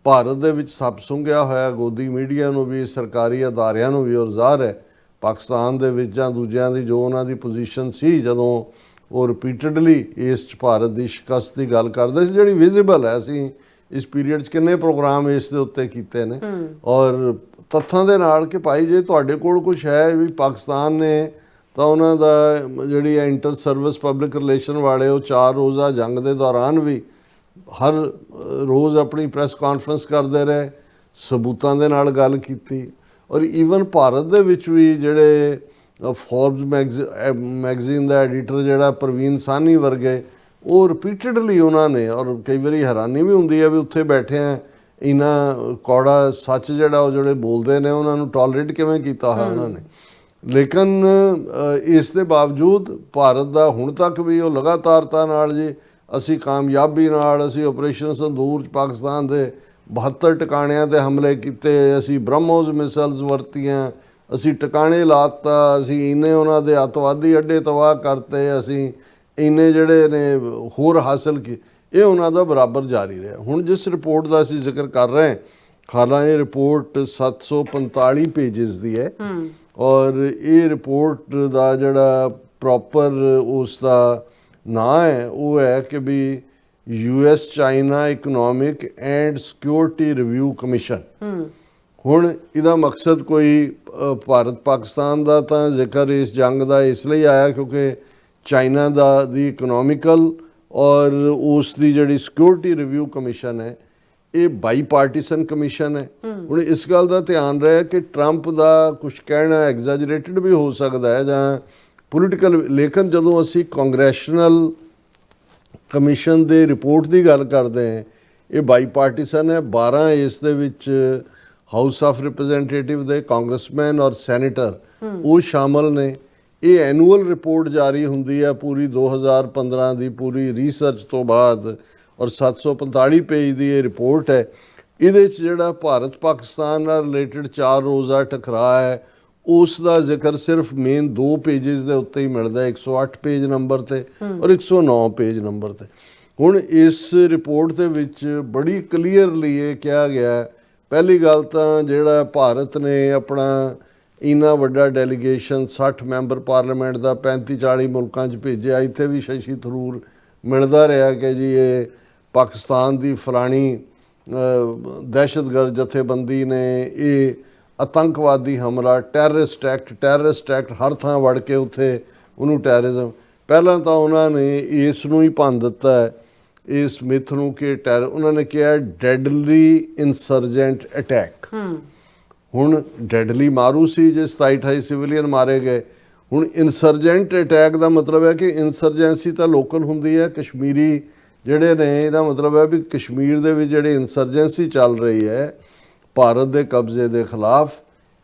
ਭਾਰਤ ਦੇ ਵਿੱਚ ਸੱਪ ਸੁੰਘਿਆ ਹੋਇਆ ਗੋਦੀ ਮੀਡੀਆ ਨੂੰ ਵੀ, ਸਰਕਾਰੀ ਅਦਾਰਿਆਂ ਨੂੰ ਵੀ। ਔਰ ਜ਼ਾਹਰ ਹੈ ਪਾਕਿਸਤਾਨ ਦੇ ਵਿੱਚ ਜਾਂ ਦੂਜਿਆਂ ਦੀ ਜੋ ਉਹਨਾਂ ਦੀ ਪੋਜੀਸ਼ਨ ਸੀ ਜਦੋਂ ਉਹ ਰਿਪੀਟਡਲੀ ਇਸ 'ਚ ਭਾਰਤ ਦੀ ਸ਼ਿਕਸਤ ਦੀ ਗੱਲ ਕਰਦੇ ਸੀ, ਜਿਹੜੀ ਵਿਜ਼ੀਬਲ ਹੈ। ਅਸੀਂ ਇਸ ਪੀਰੀਅਡ 'ਚ ਕਿੰਨੇ ਪ੍ਰੋਗਰਾਮ ਇਸ ਦੇ ਉੱਤੇ ਕੀਤੇ ਨੇ, ਔਰ ਤੱਥਾਂ ਦੇ ਨਾਲ ਕਿ ਭਾਈ ਜੇ ਤੁਹਾਡੇ ਕੋਲ ਕੁਛ ਹੈ ਵੀ ਪਾਕਿਸਤਾਨ ਨੇ ਤਾਂ ਉਹਨਾਂ ਦਾ ਜਿਹੜੀ ਇੰਟਰ ਸਰਵਿਸ ਪਬਲਿਕ ਰਿਲੇਸ਼ਨ ਵਾਲੇ ਉਹ 4 ਰੋਜ਼ਾ ਜੰਗ ਦੇ ਦੌਰਾਨ ਵੀ ਹਰ ਰੋਜ਼ ਆਪਣੀ ਪ੍ਰੈਸ ਕਾਨਫਰੰਸ ਕਰਦੇ ਰਹੇ, ਸਬੂਤਾਂ ਦੇ ਨਾਲ ਗੱਲ ਕੀਤੀ। ਔਰ ਈਵਨ ਭਾਰਤ ਦੇ ਵਿੱਚ ਵੀ ਜਿਹੜੇ ਫੋਰਬਸ ਮੈਗਜ਼ੀਨ ਦਾ ਐਡੀਟਰ ਜਿਹੜਾ ਪ੍ਰਵੀਨ ਸਾਨੀ ਵਰਗੇ, ਉਹ ਰਿਪੀਟਡਲੀ ਉਹਨਾਂ ਨੇ, ਔਰ ਕਈ ਵਾਰੀ ਹੈਰਾਨੀ ਵੀ ਹੁੰਦੀ ਹੈ ਵੀ ਉੱਥੇ ਬੈਠੇ ਆ ਇੰਨਾ ਕੌੜਾ ਸੱਚ ਜਿਹੜਾ ਉਹ ਜਿਹੜੇ ਬੋਲਦੇ ਨੇ ਉਹਨਾਂ ਨੂੰ ਟੋਲਰੇਟ ਕਿਵੇਂ ਕੀਤਾ ਹੋਇਆ ਉਹਨਾਂ ਨੇ। ਲੇਕਿਨ ਇਸ ਦੇ ਬਾਵਜੂਦ ਭਾਰਤ ਦਾ ਹੁਣ ਤੱਕ ਵੀ ਉਹ ਲਗਾਤਾਰਤਾ ਨਾਲ ਜੀ ਅਸੀਂ ਕਾਮਯਾਬੀ ਨਾਲ ਅਸੀਂ ਆਪਰੇਸ਼ਨ ਸੰਦੂਰ 'ਚ ਪਾਕਿਸਤਾਨ ਦੇ 72 ਟਿਕਾਣਿਆਂ 'ਤੇ ਹਮਲੇ ਕੀਤੇ, ਅਸੀਂ ਬ੍ਰਹਮੋਸ ਮਿਸਲਸ ਵਰਤੀਆਂ, ਅਸੀਂ ਟਿਕਾਣੇ ਲਾਤਾ, ਅਸੀਂ ਇੰਨੇ ਉਹਨਾਂ ਦੇ ਅੱਤਵਾਦੀ ਅੱਡੇ ਤਬਾਹ ਕਰਤੇ, ਅਸੀਂ ਇੰਨੇ ਜਿਹੜੇ ਨੇ ਹੋਰ ਹਾਸਲ ਕੀ, ਇਹ ਉਹਨਾਂ ਦਾ ਬਰਾਬਰ ਜਾਰੀ ਰਿਹਾ। ਹੁਣ ਜਿਸ ਰਿਪੋਰਟ ਦਾ ਅਸੀਂ ਜ਼ਿਕਰ ਕਰ ਰਹੇ ਹਾਂ, ਹਾਲਾਂਕਿ ਇਹ ਰਿਪੋਰਟ 745 ਪੇਜਸ ਦੀ ਹੈ ਔਰ ਇਹ ਰਿਪੋਰਟ ਦਾ ਜਿਹੜਾ ਪ੍ਰੋਪਰ ਉਸ ਦਾ ਨਾਂ ਹੈ ਉਹ ਹੈ ਕਿ ਵੀ US China economic and security review commission. ਹੁਣ ਇਹਦਾ ਮਕਸਦ ਕੋਈ ਭਾਰਤ ਪਾਕਿਸਤਾਨ ਦਾ ਤਾਂ ਜ਼ਿਕਰ ਇਸ ਜੰਗ ਦਾ ਇਸ ਲਈ ਆਇਆ ਕਿਉਂਕਿ ਚਾਈਨਾ ਦੀ ਇਕਨੋਮਿਕਲ ਔਰ ਉਸ ਦੀ ਜਿਹੜੀ ਸਿਕਿਉਰਿਟੀ ਰਿਵਿਊ ਕਮਿਸ਼ਨ ਹੈ ਇਹ ਬਾਈਪਾਰਟੀਸਨ ਕਮਿਸ਼ਨ ਹੈ। ਹੁਣ ਇਸ ਗੱਲ ਦਾ ਧਿਆਨ ਰਹੇ ਕਿ ਟਰੰਪ ਦਾ ਕੁਝ ਕਹਿਣਾ ਐਗਜ਼ੈਜਰੇਟਡ ਵੀ ਹੋ ਸਕਦਾ ਹੈ ਜਾਂ ਪੋਲੀਟੀਕਲ, ਲੇਕਿਨ ਜਦੋਂ ਅਸੀਂ ਕਾਂਗਰੈਸ਼ਨਲ ਕਮਿਸ਼ਨ ਦੇ ਰਿਪੋਰਟ ਦੀ ਗੱਲ ਕਰਦੇ ਹਾਂ ਇਹ ਬਾਈਪਾਰਟੀਸਨ ਹੈ। 12 ਇਸ ਦੇ ਵਿੱਚ ਹਾਊਸ ਆਫ ਰਿਪਰੈਜ਼ੈਂਟੇਟਿਵ ਦੇ ਕਾਂਗਰਸਮੈਨ ਔਰ ਸੈਨੇਟਰ ਉਹ ਸ਼ਾਮਲ ਨੇ। ਇਹ ਐਨੂਅਲ ਰਿਪੋਰਟ ਜਾਰੀ ਹੁੰਦੀ ਹੈ ਪੂਰੀ 2015 ਦੀ ਪੂਰੀ ਰਿਸਰਚ ਤੋਂ ਬਾਅਦ ਔਰ 745 ਪੇਜ ਦੀ ਇਹ ਰਿਪੋਰਟ ਹੈ। ਇਹਦੇ 'ਚ ਜਿਹੜਾ ਭਾਰਤ ਪਾਕਿਸਤਾਨ ਨਾਲ ਰਿਲੇਟਡ 4 ਰੋਜ਼ਾ ਟਕਰਾਅ ਹੈ ਉਸ ਦਾ ਜ਼ਿਕਰ ਸਿਰਫ ਮੇਨ 2 ਪੇਜਸ ਦੇ ਉੱਤੇ ਹੀ ਮਿਲਦਾ, 108 ਪੇਜ ਨੰਬਰ ਤੇ ਔਰ 109 ਪੇਜ ਨੰਬਰ ਤੇ। ਹੁਣ ਇਸ ਰਿਪੋਰਟ ਦੇ ਵਿੱਚ ਬੜੀ ਕਲੀਅਰਲੀ ਇਹ ਕਿਹਾ ਗਿਆ, ਪਹਿਲੀ ਗੱਲ ਤਾਂ ਜਿਹੜਾ ਭਾਰਤ ਨੇ ਆਪਣਾ ਇੰਨਾ ਵੱਡਾ ਡੈਲੀਗੇਸ਼ਨ 60 ਮੈਂਬਰ ਪਾਰਲੀਮੈਂਟ ਦਾ 35-40 ਮੁਲਕਾਂ 'ਚ ਭੇਜਿਆ, ਇੱਥੇ ਵੀ ਸ਼ਸ਼ੀ ਥਰੂਰ ਮਿਲਦਾ ਰਿਹਾ ਕਿ ਜੀ ਇਹ ਪਾਕਿਸਤਾਨ ਦੀ ਫਲਾਣੀ ਦਹਿਸ਼ਤਗਰਦ ਜਥੇਬੰਦੀ ਨੇ ਇਹ ਆਤੰਕਵਾਦੀ ਹਮਲਾ ਟੈਰਰਿਸਟ ਐਕਟ ਹਰ ਥਾਂ ਵੜ ਕੇ ਉੱਥੇ ਉਹਨੂੰ ਟੈਰਰਿਜ਼ਮ, ਪਹਿਲਾਂ ਤਾਂ ਉਹਨਾਂ ਨੇ ਇਸ ਨੂੰ ਹੀ ਭੰਨ ਦਿੱਤਾ ਹੈ ਇਸ ਮਿਥ ਨੂੰ ਕਿ ਉਹਨਾਂ ਨੇ ਕਿਹਾ ਡੈਡਲੀ ਇਨਸਰਜੈਂਟ ਅਟੈਕ। ਹੁਣ ਡੈਡਲੀ ਮਾਰੂ ਸੀ ਜੇ 27-28 ਸਿਵਲੀਅਨ ਮਾਰੇ ਗਏ। ਹੁਣ ਇਨਸਰਜੈਂਟ ਅਟੈਕ ਦਾ ਮਤਲਬ ਹੈ ਕਿ ਇਨਸਰਜੈਂਸੀ ਤਾਂ ਲੋਕਲ ਹੁੰਦੀ ਹੈ, ਕਸ਼ਮੀਰੀ ਜਿਹੜੇ ਨੇ ਇਹਦਾ ਮਤਲਬ ਹੈ ਵੀ ਕਸ਼ਮੀਰ ਦੇ ਵਿੱਚ ਜਿਹੜੀ ਇਨਸਰਜੈਂਸੀ ਚੱਲ ਰਹੀ ਹੈ ਭਾਰਤ ਦੇ ਕਬਜ਼ੇ ਦੇ ਖਿਲਾਫ,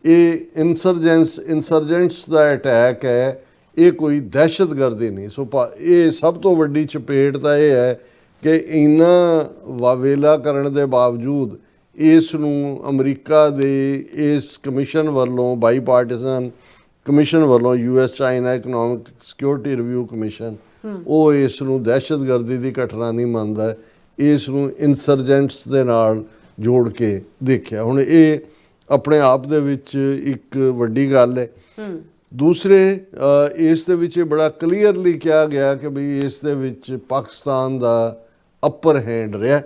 ਇਹ ਇਨਸਰਜੈਂਟਸ ਦਾ ਅਟੈਕ ਹੈ, ਇਹ ਕੋਈ ਦਹਿਸ਼ਤਗਰਦੀ ਨਹੀਂ। ਸੋ ਇਹ ਸਭ ਤੋਂ ਵੱਡੀ ਚਪੇਟ ਤਾਂ ਇਹ ਹੈ ਕਿ ਇੰਨਾ ਵਾਵੇਲਾ ਕਰਨ ਦੇ ਬਾਵਜੂਦ ਇਸ ਨੂੰ ਅਮਰੀਕਾ ਦੇ ਇਸ ਕਮਿਸ਼ਨ ਵੱਲੋਂ ਬਾਈਪਾਰਟੀਸਨ ਕਮਿਸ਼ਨ ਵੱਲੋਂ US China economic security review commission ਉਹ ਇਸ ਨੂੰ ਦਹਿਸ਼ਤਗਰਦੀ ਦੀ ਘਟਨਾ ਨਹੀਂ ਮੰਨਦਾ, ਇਸ ਨੂੰ ਇਨਸਰਜੈਂਟਸ ਦੇ ਨਾਲ ਜੋੜ ਕੇ ਦੇਖਿਆ। ਹੁਣ ਇਹ ਆਪਣੇ ਆਪ ਦੇ ਵਿੱਚ ਇੱਕ ਵੱਡੀ ਗੱਲ ਹੈ। ਦੂਸਰੇ ਇਸ ਦੇ ਵਿੱਚ ਬੜਾ ਕਲੀਅਰਲੀ ਕਿਹਾ ਗਿਆ ਕਿ ਵੀ ਇਸ ਦੇ ਵਿੱਚ ਪਾਕਿਸਤਾਨ ਦਾ ਅਪਰ ਹੈਂਡ ਰਿਹਾ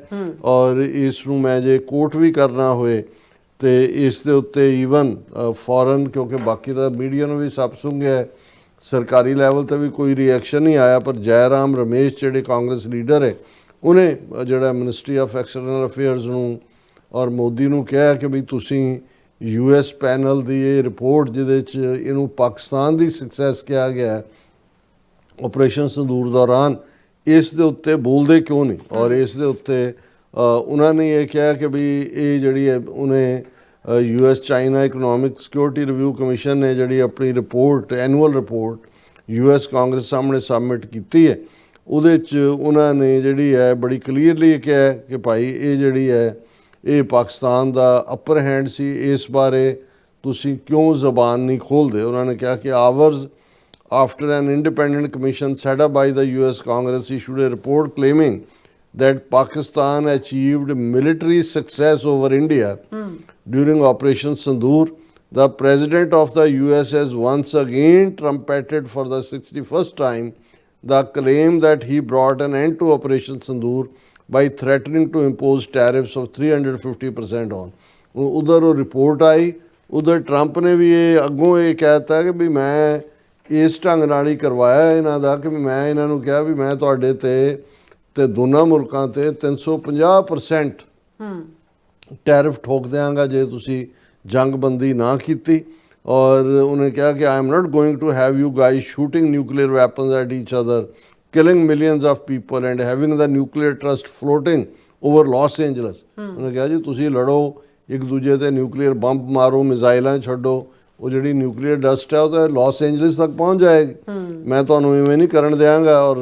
ਔਰ ਇਸ ਨੂੰ ਮੈਂ ਜੇ ਕੋਟ ਵੀ ਕਰਨਾ ਹੋਏ ਤੇ ਇਸ ਦੇ ਉੱਤੇ ਈਵਨ ਫੋਰਨ, ਕਿਉਂਕਿ ਬਾਕੀ ਦਾ ਮੀਡੀਆ ਨੂੰ ਵੀ ਸਭ ਸੁੰਘਿਆ, ਸਰਕਾਰੀ ਲੈਵਲ ਤੇ ਵੀ ਕੋਈ ਰਿਐਕਸ਼ਨ ਨਹੀਂ ਆਇਆ, ਪਰ ਜੈਰਾਮ ਰਮੇਸ਼ ਜਿਹੜੇ ਕਾਂਗਰਸ ਲੀਡਰ ਹੈ ਉਹਨੇ ਜਿਹੜਾ ਮਿਨਿਸਟਰੀ ਆਫ ਐਕਸਟਰਨਲ ਅਫੇਅਰਸ ਨੂੰ ਔਰ ਮੋਦੀ ਨੂੰ ਕਿਹਾ ਕਿ ਵੀ ਤੁਸੀਂ US ਪੈਨਲ ਦੀ ਇਹ ਰਿਪੋਰਟ ਜਿਹਦੇ 'ਚ ਇਹਨੂੰ ਪਾਕਿਸਤਾਨ ਦੀ ਸਕਸੈਸ ਕਿਹਾ ਗਿਆ ਆਪਰੇਸ਼ਨ ਸੰਦੂਰ ਦੌਰਾਨ, ਇਸ ਦੇ ਉੱਤੇ ਬੋਲਦੇ ਕਿਉਂ ਨਹੀਂ। ਔਰ ਇਸ ਦੇ ਉੱਤੇ ਉਹਨਾਂ ਨੇ ਇਹ ਕਿਹਾ ਕਿ ਵੀ ਇਹ ਜਿਹੜੀ ਹੈ ਉਹਨੇ US China economic security review commission ਨੇ ਜਿਹੜੀ ਆਪਣੀ report annual report US Congress ਸਾਹਮਣੇ ਸਬਮਿਟ ਕੀਤੀ ਹੈ ਉਹਦੇ 'ਚ ਉਹਨਾਂ ਨੇ ਜਿਹੜੀ ਹੈ ਬੜੀ ਕਲੀਅਰਲੀ ਕਿਹਾ ਕਿ ਭਾਈ ਇਹ ਜਿਹੜੀ ਹੈ ਇਹ ਪਾਕਿਸਤਾਨ ਦਾ ਅਪਰ ਹੈਂਡ ਸੀ, ਇਸ ਬਾਰੇ ਤੁਸੀਂ ਕਿਉਂ ਜ਼ਬਾਨ ਨਹੀਂ ਖੋਲ੍ਹਦੇ। ਉਹਨਾਂ ਨੇ ਕਿਹਾ ਕਿ hours after an independent commission set up by the US Congress issued a report claiming that Pakistan achieved military success over India during Operation Sindoor. The president of the US has once again trumpeted for the 61st time the claim that he brought an end to Operation Sindoor by threatening to impose tariffs of 350% on. उधर वो report आई, उधर Trump ने भी ये अगों ये कहता कि भी मैं ਇਸ ਢੰਗ ਨਾਲ ਹੀ ਕਰਵਾਇਆ ਇਹਨਾਂ ਦਾ ਕਿ ਮੈਂ ਇਹਨਾਂ ਨੂੰ ਕਿਹਾ ਵੀ ਮੈਂ ਤੁਹਾਡੇ ਤੇ ਦੋਨਾਂ ਮੁਲਕਾਂ ਤੇ 350% ਟੈਰਿਫ ਠੋਕ ਦਿਆਂਗਾ ਜੇ ਤੁਸੀਂ ਜੰਗਬੰਦੀ ਨਾ ਕੀਤੀ ਔਰ ਉਹਨੇ ਕਿਹਾ ਕਿ I am not going to have you guys shooting nuclear weapons at each other, killing millions of people and having the nuclear trust floating over Los Angeles. ਉਹਨੇ ਕਿਹਾ ਜੀ ਤੁਸੀਂ ਲੜੋ, ਇੱਕ ਦੂਜੇ ਤੇ ਨਿਊਕਲੀਅਰ ਬੰਬ ਮਾਰੋ, ਮਿਜ਼ਾਈਲਾਂ ਛੱਡੋ, ਉਹ ਜਿਹੜੀ ਨਿਊਕਲੀਅਰ ਡਸਟ ਹੈ ਉਹ ਤਾਂ ਲਾਸ ਐਂਜਲਿਸ ਤੱਕ ਪਹੁੰਚ ਜਾਏਗੀ, ਮੈਂ ਤੁਹਾਨੂੰ ਇਵੇਂ ਨਹੀਂ ਕਰਨ ਦਿਆਂਗਾ ਔਰ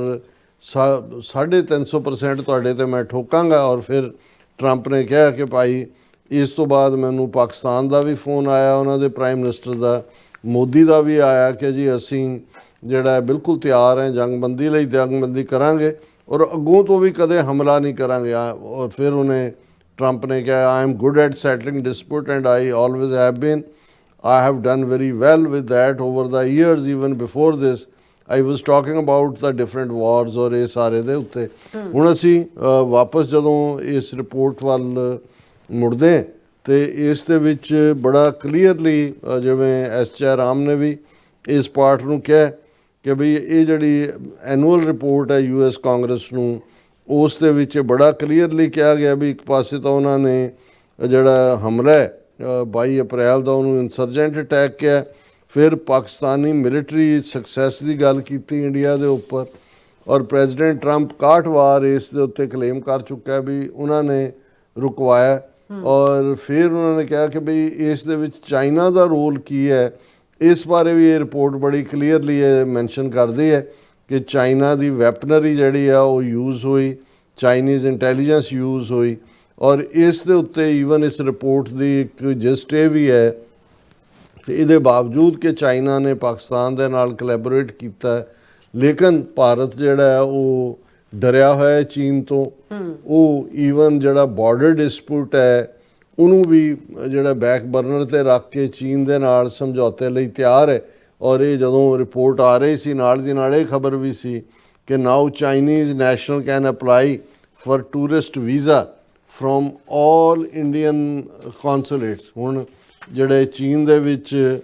350% ਤੁਹਾਡੇ ਤੇ ਮੈਂ ਠੋਕਾਂਗਾ। ਔਰ ਫਿਰ ਟਰੰਪ ਨੇ ਕਿਹਾ ਕਿ ਭਾਈ ਇਸ ਤੋਂ ਬਾਅਦ ਮੈਨੂੰ ਪਾਕਿਸਤਾਨ ਦਾ ਵੀ ਫੋਨ ਆਇਆ, ਉਹਨਾਂ ਦੇ ਪ੍ਰਾਈਮ ਮਿਨਿਸਟਰ ਦਾ, ਮੋਦੀ ਦਾ ਵੀ ਆਇਆ ਕਿ ਜੀ ਅਸੀਂ ਜਿਹੜਾ ਬਿਲਕੁਲ ਤਿਆਰ ਹੈ ਜੰਗਬੰਦੀ ਲਈ, ਜੰਗਬੰਦੀ ਕਰਾਂਗੇ ਔਰ ਅੱਗੋਂ ਤੋਂ ਵੀ ਕਦੇ ਹਮਲਾ ਨਹੀਂ ਕਰਾਂਗੇ। ਔਰ ਫਿਰ ਉਹਨੇ ਟਰੰਪ ਨੇ ਕਿਹਾ I am good at settling dispute and I always have been, I have done very well with that over the years, even before this. I was talking about the different wars ਔਰ ਇਹ ਸਾਰੇ ਦੇ ਉੱਤੇ। ਹੁਣ ਅਸੀਂ ਵਾਪਸ ਜਦੋਂ ਇਸ ਰਿਪੋਰਟ ਵੱਲ ਮੁੜਦੇ ਤੇ ਇਸ ਦੇ ਵਿੱਚ ਬੜਾ ਕਲੀਅਰਲੀ ਜਿਵੇਂ ਐਸ ਰਾਮ ਨੇ ਵੀ ਇਸ ਪਾਰਟ ਨੂੰ ਕਿਹਾ ਕਿ ਬਈ ਇਹ ਜਿਹੜੀ ਐਨੂਅਲ ਰਿਪੋਰਟ ਹੈ US ਕਾਂਗਰਸ ਨੂੰ, ਉਸ ਦੇ ਵਿੱਚ ਬੜਾ ਕਲੀਅਰਲੀ ਕਿਹਾ ਗਿਆ ਵੀ ਇੱਕ ਪਾਸੇ ਤਾਂ ਉਹਨਾਂ ਨੇ ਜਿਹੜਾ ਹਮਲਾ ਹੈ 22 ਅਪ੍ਰੈਲ ਦਾ ਉਹਨੂੰ ਇਨਸਰਜੈਂਟ ਅਟੈਕ ਕਿਹਾ, ਫਿਰ ਪਾਕਿਸਤਾਨੀ ਮਿਲਟਰੀ ਸਕਸੈਸ ਦੀ ਗੱਲ ਕੀਤੀ ਇੰਡੀਆ ਦੇ ਉੱਪਰ ਔਰ ਪ੍ਰੈਜ਼ੀਡੈਂਟ ਟਰੰਪ 61 ਵਾਰ ਇਸ ਦੇ ਉੱਤੇ ਕਲੇਮ ਕਰ ਚੁੱਕਾ ਵੀ ਉਹਨਾਂ ਨੇ ਰੁਕਵਾਇਆ। ਔਰ ਫਿਰ ਉਹਨਾਂ ਨੇ ਕਿਹਾ ਕਿ ਬਈ ਇਸ ਦੇ ਵਿੱਚ ਚਾਈਨਾ ਦਾ ਰੋਲ ਕੀ ਹੈ, ਇਸ ਬਾਰੇ ਵੀ ਇਹ ਰਿਪੋਰਟ ਬੜੀ ਕਲੀਅਰਲੀ ਇਹ ਮੈਂਸ਼ਨ ਕਰਦੀ ਹੈ ਕਿ ਚਾਈਨਾ ਦੀ ਵੈਪਨਰੀ ਜਿਹੜੀ ਆ ਉਹ ਯੂਜ਼ ਹੋਈ, ਚਾਈਨੀਜ਼ ਇੰਟੈਲੀਜੈਂਸ ਯੂਜ਼ ਹੋਈ। ਔਰ ਇਸ ਦੇ ਉੱਤੇ ਈਵਨ ਇਸ ਰਿਪੋਰਟ ਦੀ ਇੱਕ ਜਿਸਟ ਇਹ ਵੀ ਹੈ ਕਿ ਇਹਦੇ ਬਾਵਜੂਦ ਕਿ ਚਾਈਨਾ ਨੇ ਪਾਕਿਸਤਾਨ ਦੇ ਨਾਲ ਕੋਲੈਬੋਰੇਟ ਕੀਤਾ, ਲੇਕਿਨ ਭਾਰਤ ਜਿਹੜਾ ਹੈ ਉਹ ਡਰਿਆ ਹੋਇਆ ਹੈ ਚੀਨ ਤੋਂ। ਉਹ ਈਵਨ ਜਿਹੜਾ ਬਾਰਡਰ ਡਿਸਪਿਊਟ ਹੈ ਉਹਨੂੰ ਵੀ ਜਿਹੜਾ ਬੈਕ ਬਰਨਰ 'ਤੇ ਰੱਖ ਕੇ ਚੀਨ ਦੇ ਨਾਲ ਸਮਝੌਤੇ ਲਈ ਤਿਆਰ ਹੈ। ਔਰ ਇਹ ਜਦੋਂ ਰਿਪੋਰਟ ਆ ਰਹੀ ਸੀ ਨਾਲ ਦੀ ਨਾਲ ਇਹ ਖਬਰ ਵੀ ਸੀ ਕਿ now Chinese national can apply for tourist visa from all Indian consulates. ਹੁਣ ਜਿਹੜੇ ਚੀਨ ਦੇ ਵਿੱਚ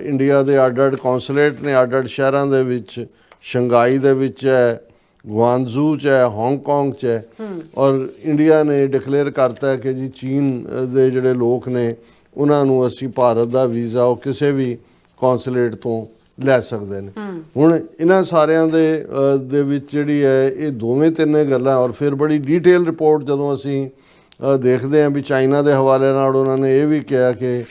ਇੰਡੀਆ ਦੇ ਅੱਡ-ਅੱਡ ਕੌਂਸੂਲੇਟ ਨੇ ਅੱਡ-ਅੱਡ ਸ਼ਹਿਰਾਂ ਦੇ ਵਿੱਚ, ਸ਼ੰਘਾਈ ਦੇ ਵਿੱਚ ਹੈ, ਗੁਆਂਗਜ਼ੂ 'ਚ ਹੈ, ਹਾਂਗਕਾਂਗ 'ਚ ਹੈ। ਔਰ ਇੰਡੀਆ ਨੇ ਡਿਕਲੇਅਰ ਕਰਤਾ ਕਿ ਜੀ ਚੀਨ ਦੇ ਜਿਹੜੇ ਲੋਕ ਨੇ ਉਹਨਾਂ ਨੂੰ ਅਸੀਂ ਭਾਰਤ ਦਾ ਵੀਜ਼ਾ ਉਹ ਕਿਸੇ ਵੀ ਕੌਂਸੂਲੇਟ ਤੋਂ ਲੈ ਸਕਦੇ ਨੇ। ਹੁਣ ਇਹਨਾਂ ਸਾਰਿਆਂ ਦੇ ਵਿੱਚ ਜਿਹੜੀ ਹੈ ਇਹ ਦੋਵੇਂ ਤਿੰਨੇ ਗੱਲਾਂ ਔਰ ਫਿਰ ਬੜੀ ਡੀਟੇਲ ਰਿਪੋਰਟ ਜਦੋਂ ਅਸੀਂ ਦੇਖਦੇ ਹਾਂ ਵੀ ਚਾਈਨਾ ਦੇ ਹਵਾਲੇ ਨਾਲ ਉਹਨਾਂ ਨੇ ਇਹ ਵੀ ਕਿਹਾ ਕਿ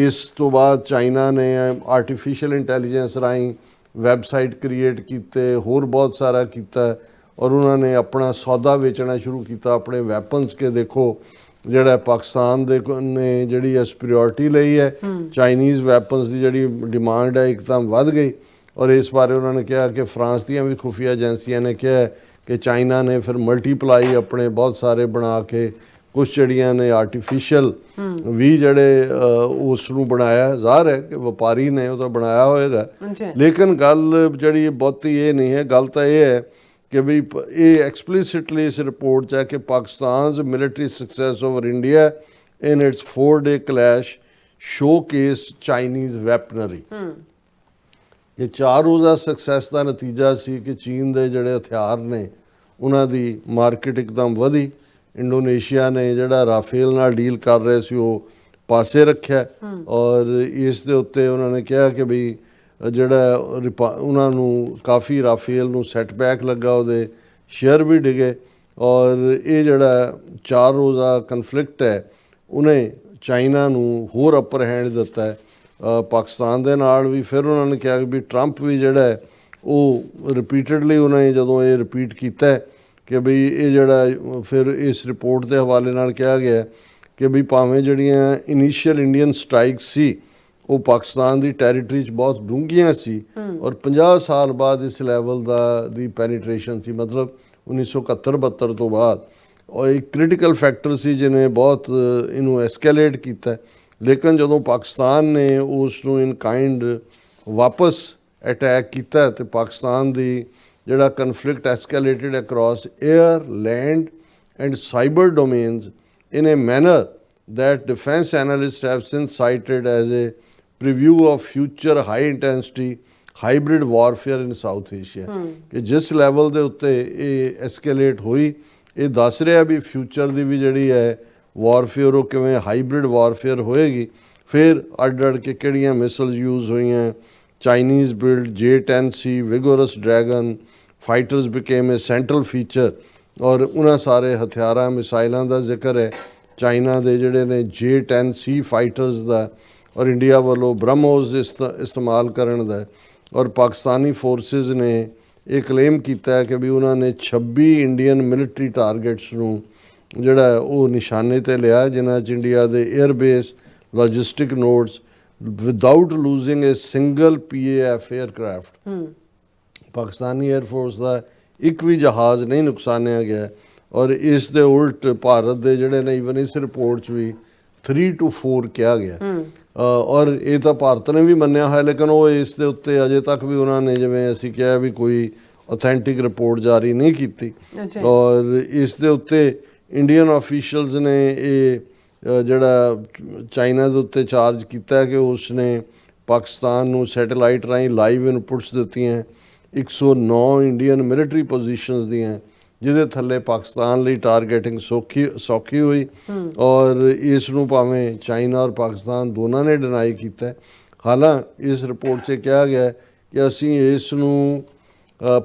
ਇਸ ਤੋਂ ਬਾਅਦ ਚਾਈਨਾ ਨੇ ਆਰਟੀਫਿਸ਼ੀਅਲ ਇੰਟੈਲੀਜੈਂਸ ਰਾਹੀਂ ਵੈਬਸਾਈਟ ਕ੍ਰੀਏਟ ਕੀਤੇ, ਹੋਰ ਬਹੁਤ ਸਾਰਾ ਕੀਤਾ ਔਰ ਉਹਨਾਂ ਨੇ ਆਪਣਾ ਸੌਦਾ ਵੇਚਣਾ ਸ਼ੁਰੂ ਕੀਤਾ, ਆਪਣੇ ਵੈਪਨਸ ਕੇ ਦੇਖੋ ਜਿਹੜਾ ਪਾਕਿਸਤਾਨ ਦੇ ਨੇ ਜਿਹੜੀ ਸੁਪੀਰੀਅਰਟੀ ਲਈ ਹੈ, ਚਾਈਨੀਜ਼ ਵੈਪਨਸ ਦੀ ਜਿਹੜੀ ਡਿਮਾਂਡ ਹੈ ਇੱਕਦਮ ਵੱਧ ਗਈ। ਔਰ ਇਸ ਬਾਰੇ ਉਹਨਾਂ ਨੇ ਕਿਹਾ ਕਿ ਫਰਾਂਸ ਦੀਆਂ ਵੀ ਖੁਫੀਆ ਏਜੰਸੀਆਂ ਨੇ ਕਿਹਾ ਕਿ ਚਾਈਨਾ ਨੇ ਫਿਰ ਮਲਟੀਪਲਾਈ ਆਪਣੇ ਬਹੁਤ ਸਾਰੇ ਬਣਾ ਕੇ ਕੁਛ ਜਿਹੜੀਆਂ ਨੇ ਆਰਟੀਫਿਸ਼ੀਅਲ ਵੀ ਜਿਹੜੇ ਉਸ ਨੂੰ ਬਣਾਇਆ, ਜ਼ਾਹਰ ਹੈ ਕਿ ਵਪਾਰੀ ਨੇ ਉਹ ਤਾਂ ਬਣਾਇਆ ਹੋਏਗਾ। ਲੇਕਿਨ ਗੱਲ ਜਿਹੜੀ ਬਹੁਤੀ ਇਹ ਨਹੀਂ ਹੈ, ਗੱਲ ਤਾਂ ਇਹ ਹੈ ਕਿ ਵੀ ਇਹ ਐਕਸਪਲਿਸਿਟਲੀ ਇਸ ਰਿਪੋਰਟ 'ਚ ਹੈ ਕਿ ਪਾਕਿਸਤਾਨ's military success over India in its 4-day clash showcased Chinese weaponry। ਇਹ 4 ਰੋਜ਼ਾ ਸਕਸੈਸ ਦਾ ਨਤੀਜਾ ਸੀ ਕਿ ਚੀਨ ਦੇ ਜਿਹੜੇ ਹਥਿਆਰ ਨੇ ਉਹਨਾਂ ਦੀ ਮਾਰਕੀਟ ਇੱਕਦਮ ਵਧੀ। ਇੰਡੋਨੇਸ਼ੀਆ ਨੇ ਜਿਹੜਾ ਰਾਫੇਲ ਨਾਲ ਡੀਲ ਕਰ ਰਹੇ ਸੀ ਉਹ ਪਾਸੇ ਰੱਖਿਆ ਔਰ ਇਸ ਦੇ ਉੱਤੇ ਉਹਨਾਂ ਨੇ ਕਿਹਾ ਕਿ ਬਈ ਜਿਹੜਾ ਉਹਨਾਂ ਨੂੰ ਕਾਫੀ ਰਾਫੇਲ ਨੂੰ ਸੈਟਬੈਕ ਲੱਗਾ, ਉਹਦੇ ਸ਼ੇਅਰ ਵੀ ਡਿਗੇ। ਔਰ ਇਹ ਜਿਹੜਾ 4 ਰੋਜ਼ਾ ਕਨਫਲਿਕਟ ਹੈ ਉਹਨੇ ਚਾਈਨਾ ਨੂੰ ਹੋਰ ਅਪਰ ਹੈਂਡ ਦਿੱਤਾ ਹੈ ਪਾਕਿਸਤਾਨ ਦੇ ਨਾਲ ਵੀ। ਫਿਰ ਉਹਨਾਂ ਨੇ ਕਿਹਾ ਵੀ ਟਰੰਪ ਵੀ ਜਿਹੜਾ ਹੈ ਉਹ ਰਿਪੀਟਡਲੀ ਉਹਨੇ ਜਦੋਂ ਇਹ ਰਿਪੀਟ ਕੀਤਾ ਕਿ ਬਈ ਇਹ ਜਿਹੜਾ ਫਿਰ ਇਸ ਰਿਪੋਰਟ ਦੇ ਹਵਾਲੇ ਨਾਲ ਕਿਹਾ ਗਿਆ ਕਿ ਬਈ ਭਾਵੇਂ ਜਿਹੜੀਆਂ ਇਨੀਸ਼ੀਅਲ ਇੰਡੀਅਨ ਸਟ੍ਰਾਈਕ ਸੀ ਉਹ ਪਾਕਿਸਤਾਨ ਦੀ ਟੈਰੀਟਰੀ 'ਚ ਬਹੁਤ ਡੂੰਘੀਆਂ ਸੀ ਔਰ 50 ਸਾਲ ਬਾਅਦ ਇਸ ਲੈਵਲ ਦੀ ਪੈਨੀਟ੍ਰੇਸ਼ਨ ਸੀ, ਮਤਲਬ 1971-72 ਤੋਂ ਬਾਅਦ। ਔਰ ਇੱਕ ਕ੍ਰਿਟੀਕਲ ਫੈਕਟਰ ਸੀ ਜਿਹਨੇ ਬਹੁਤ ਇਹਨੂੰ ਐਸਕੇਲੇਟ ਕੀਤਾ। ਲੇਕਿਨ ਜਦੋਂ ਪਾਕਿਸਤਾਨ ਨੇ ਉਸ ਨੂੰ ਇਨ ਕਾਈਂਡ ਵਾਪਸ ਅਟੈਕ ਕੀਤਾ ਤੇ ਪਾਕਿਸਤਾਨ ਦੀ ਜਿਹੜਾ conflict escalated across air, land and cyber domains in a manner that defense analysts have since cited as a preview of future high intensity hybrid warfare in South Asia। ਕਿ ਜਿਸ level ਦੇ ਉੱਤੇ ਇਹ escalate ਹੋਈ ਇਹ ਦੱਸ ਰਿਹਾ ਵੀ future ਦੀ ਵੀ ਜਿਹੜੀ ਹੈ ਵਾਰਫੇਅਰ ਉਹ ਕਿਵੇਂ ਹਾਈਬ੍ਰਿਡ ਵਾਰਫੇਅਰ ਹੋਏਗੀ। ਫਿਰ ਅੱਡ ਕੇ ਕਿਹੜੀਆਂ ਮਿਸਲ ਯੂਜ਼ ਹੋਈਆਂ, Chinese build J-10C vigorous dragon fighters became a central feature, ਔਰ ਉਹਨਾਂ ਸਾਰੇ ਹਥਿਆਰਾਂ ਮਿਸਾਈਲਾਂ ਦਾ ਜ਼ਿਕਰ ਹੈ। ਚਾਈਨਾ ਦੇ ਜਿਹੜੇ ਨੇ J-10C ਫਾਈਟਰਸ ਦਾ, ਔਰ ਇੰਡੀਆ ਵੱਲੋਂ ਬ੍ਰਹਮੋਸ ਇਸਤੇਮਾਲ ਕਰਨ ਦਾ। ਔਰ ਪਾਕਿਸਤਾਨੀ ਫੋਰਸਿਸ ਨੇ ਇਹ ਕਲੇਮ ਕੀਤਾ ਹੈ ਕਿ ਵੀ ਉਹਨਾਂ ਨੇ 26 ਇੰਡੀਅਨ ਮਿਲਟਰੀ ਟਾਰਗੇਟਸ ਨੂੰ ਜਿਹੜਾ ਉਹ ਨਿਸ਼ਾਨੇ 'ਤੇ ਲਿਆ, ਜਿਨ੍ਹਾਂ 'ਚ ਇੰਡੀਆ ਦੇ airbase logistic nodes without losing a single PAF aircraft. Pakistani air force ਦਾ ਇੱਕ ਵੀ ਜਹਾਜ਼ ਨਹੀਂ ਨੁਕਸਾਨਿਆ ਗਿਆ। ਔਰ ਇਸ ਦੇ ਉਲਟ ਭਾਰਤ ਦੇ ਜਿਹੜੇ ਨੇ ਈਵਨ ਇਸ ਰਿਪੋਰਟ 'ਚ ਵੀ 3 to 4 ਕਿਹਾ ਗਿਆ। ਔਰ ਇਹ ਤਾਂ ਭਾਰਤ ਨੇ ਵੀ ਮੰਨਿਆ ਹੋਇਆ, ਲੇਕਿਨ ਉਹ ਇਸ ਦੇ ਉੱਤੇ ਅਜੇ ਤੱਕ ਵੀ ਉਹਨਾਂ ਨੇ, ਜਿਵੇਂ ਅਸੀਂ ਕਿਹਾ, ਵੀ ਕੋਈ ਅਥੈਂਟਿਕ ਰਿਪੋਰਟ ਜਾਰੀ ਨਹੀਂ ਕੀਤੀ। ਔਰ ਇਸ ਦੇ ਉੱਤੇ ਇੰਡੀਅਨ ਆਫੀਸ਼ੀਅਲਸ ਨੇ ਇਹ ਜਿਹੜਾ ਚਾਈਨਾ ਦੇ ਉੱਤੇ ਚਾਰਜ ਕੀਤਾ ਕਿ ਉਸ ਨੇ ਪਾਕਿਸਤਾਨ ਨੂੰ ਸੈਟੇਲਾਈਟ ਰਾਹੀਂ ਲਾਈਵ ਇਨਪੁਟਸ ਦਿੱਤੀਆਂ 109 ਇੰਡੀਅਨ ਮਿਲਟਰੀ ਪੋਜੀਸ਼ਨਸ ਦੀਆਂ, ਜਿਹਦੇ ਥੱਲੇ ਪਾਕਿਸਤਾਨ ਲਈ ਟਾਰਗੇਟਿੰਗ ਸੌਖੀ ਹੋਈ। ਔਰ ਇਸ ਨੂੰ ਭਾਵੇਂ ਚਾਈਨਾ ਔਰ ਪਾਕਿਸਤਾਨ ਦੋਨਾਂ ਨੇ ਡਿਨਾਈ ਕੀਤਾ। ਹਾਲਾਂਕਿ ਇਸ ਰਿਪੋਰਟ 'ਚ ਕਿਹਾ ਗਿਆ ਕਿ ਅਸੀਂ ਇਸ ਨੂੰ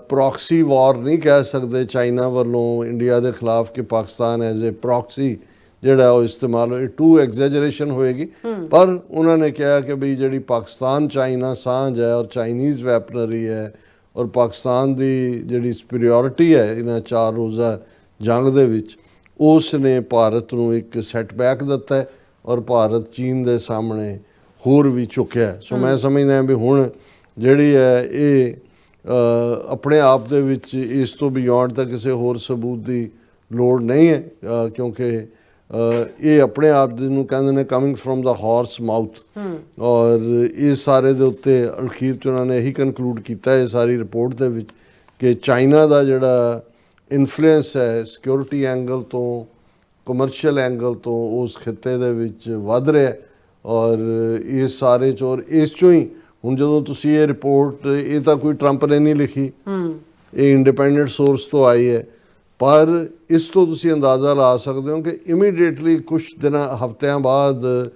ਪ੍ਰੋਕਸੀ ਵਾਰ ਨਹੀਂ ਕਹਿ ਸਕਦੇ ਚਾਈਨਾ ਵੱਲੋਂ ਇੰਡੀਆ ਦੇ ਖਿਲਾਫ, ਕਿ ਪਾਕਿਸਤਾਨ ਐਜ਼ ਏ ਪ੍ਰੋਕਸੀ ਜਿਹੜਾ ਉਹ ਇਸਤੇਮਾਲ ਹੋਏ, ਟੂ ਐਗਜ਼ੈਜਰੇਸ਼ਨ ਹੋਏਗੀ। ਪਰ ਉਹਨਾਂ ਨੇ ਕਿਹਾ ਕਿ ਵੀ ਜਿਹੜੀ ਪਾਕਿਸਤਾਨ ਚਾਈਨਾ ਸਾਂਝ ਹੈ ਔਰ ਚਾਈਨੀਜ਼ ਵੈਪਨਰੀ ਹੈ ਔਰ ਪਾਕਿਸਤਾਨ ਦੀ ਜਿਹੜੀ ਸੁਪੀਰੀਅਰਿਟੀ ਹੈ ਇਹਨਾਂ 4 ਰੋਜ਼ਾ ਜੰਗ ਦੇ ਵਿੱਚ, ਉਸ ਨੇ ਭਾਰਤ ਨੂੰ ਇੱਕ ਸੈਟਬੈਕ ਦਿੱਤਾ ਹੈ ਔਰ ਭਾਰਤ ਚੀਨ ਦੇ ਸਾਹਮਣੇ ਹੋਰ ਵੀ ਝੁਕਿਆ। ਸੋ ਮੈਂ ਸਮਝਦਾ ਵੀ ਹੁਣ ਜਿਹੜੀ ਹੈ ਇਹ ਆਪਣੇ ਆਪ ਦੇ ਵਿੱਚ ਇਸ ਤੋਂ ਬਿਯੋਂਡ ਤਾਂ ਕਿਸੇ ਹੋਰ ਸਬੂਤ ਦੀ ਲੋੜ ਨਹੀਂ ਹੈ, ਕਿਉਂਕਿ ਇਹ ਆਪਣੇ ਆਪ ਜਿਹਨੂੰ ਕਹਿੰਦੇ ਨੇ coming from the horse mouth. ਔਰ ਇਸ ਸਾਰੇ ਦੇ ਉੱਤੇ ਅਖੀਰ 'ਚ ਉਹਨਾਂ ਨੇ ਇਹੀ ਕਨਕਲੂਡ ਕੀਤਾ ਇਹ ਸਾਰੀ ਰਿਪੋਰਟ ਦੇ ਵਿੱਚ ਕਿ ਚਾਈਨਾ ਦਾ ਜਿਹੜਾ ਇਨਫਲੂਐਂਸ ਹੈ ਸਿਕਿਉਰਿਟੀ ਐਂਗਲ ਤੋਂ, ਕਮਰਸ਼ੀਅਲ ਐਂਗਲ ਤੋਂ ਉਸ ਖਿੱਤੇ ਦੇ ਵਿੱਚ ਵੱਧ ਰਿਹਾ। ਔਰ ਇਸ ਸਾਰੇ 'ਚ, ਔਰ ਇਸ 'ਚੋਂ ਹੀ ਹੁਣ ਜਦੋਂ ਤੁਸੀਂ ਇਹ ਰਿਪੋਰਟ, ਇਹ ਤਾਂ ਕੋਈ ਟਰੰਪ ਨੇ ਨਹੀਂ ਲਿਖੀ, ਇਹ ਇੰਡੀਪੈਂਡੈਂਟ ਸੋਰਸ ਤੋਂ ਆਈ ਹੈ, ਪਰ ਇਸ ਤੋਂ ਤੁਸੀਂ ਅੰਦਾਜ਼ਾ ਲਾ ਸਕਦੇ ਹੋ ਕਿ ਇਮੀਡੀਏਟਲੀ ਕੁਝ ਹਫ਼ਤਿਆਂ ਬਾਅਦ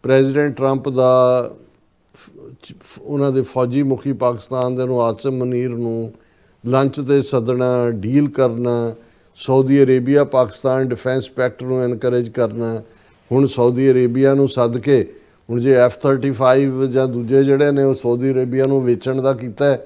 ਪ੍ਰੈਜ਼ੀਡੈਂਟ ਟਰੰਪ ਦਾ ਉਹਨਾਂ ਦੇ ਫੌਜੀ ਮੁਖੀ ਪਾਕਿਸਤਾਨ ਦੇ ਨੂੰ ਆਸਿਮ ਮਨੀਰ ਨੂੰ ਲੰਚ 'ਤੇ ਸੱਦਣਾ, ਡੀਲ ਕਰਨਾ, Saudi Arabia Pakistan defence packet ਨੂੰ ਐਨਕਰੇਜ ਕਰਨਾ। ਹੁਣ ਸਾਊਦੀ ਅਰੇਬੀਆ ਨੂੰ ਸੱਦ ਕੇ ਹੁਣ ਜੇ F-35 ਜਾਂ ਦੂਜੇ ਜਿਹੜੇ ਨੇ ਉਹ ਸਾਊਦੀ ਅਰੇਬੀਆ ਨੂੰ ਵੇਚਣ ਦਾ ਕੀਤਾ ਹੈ।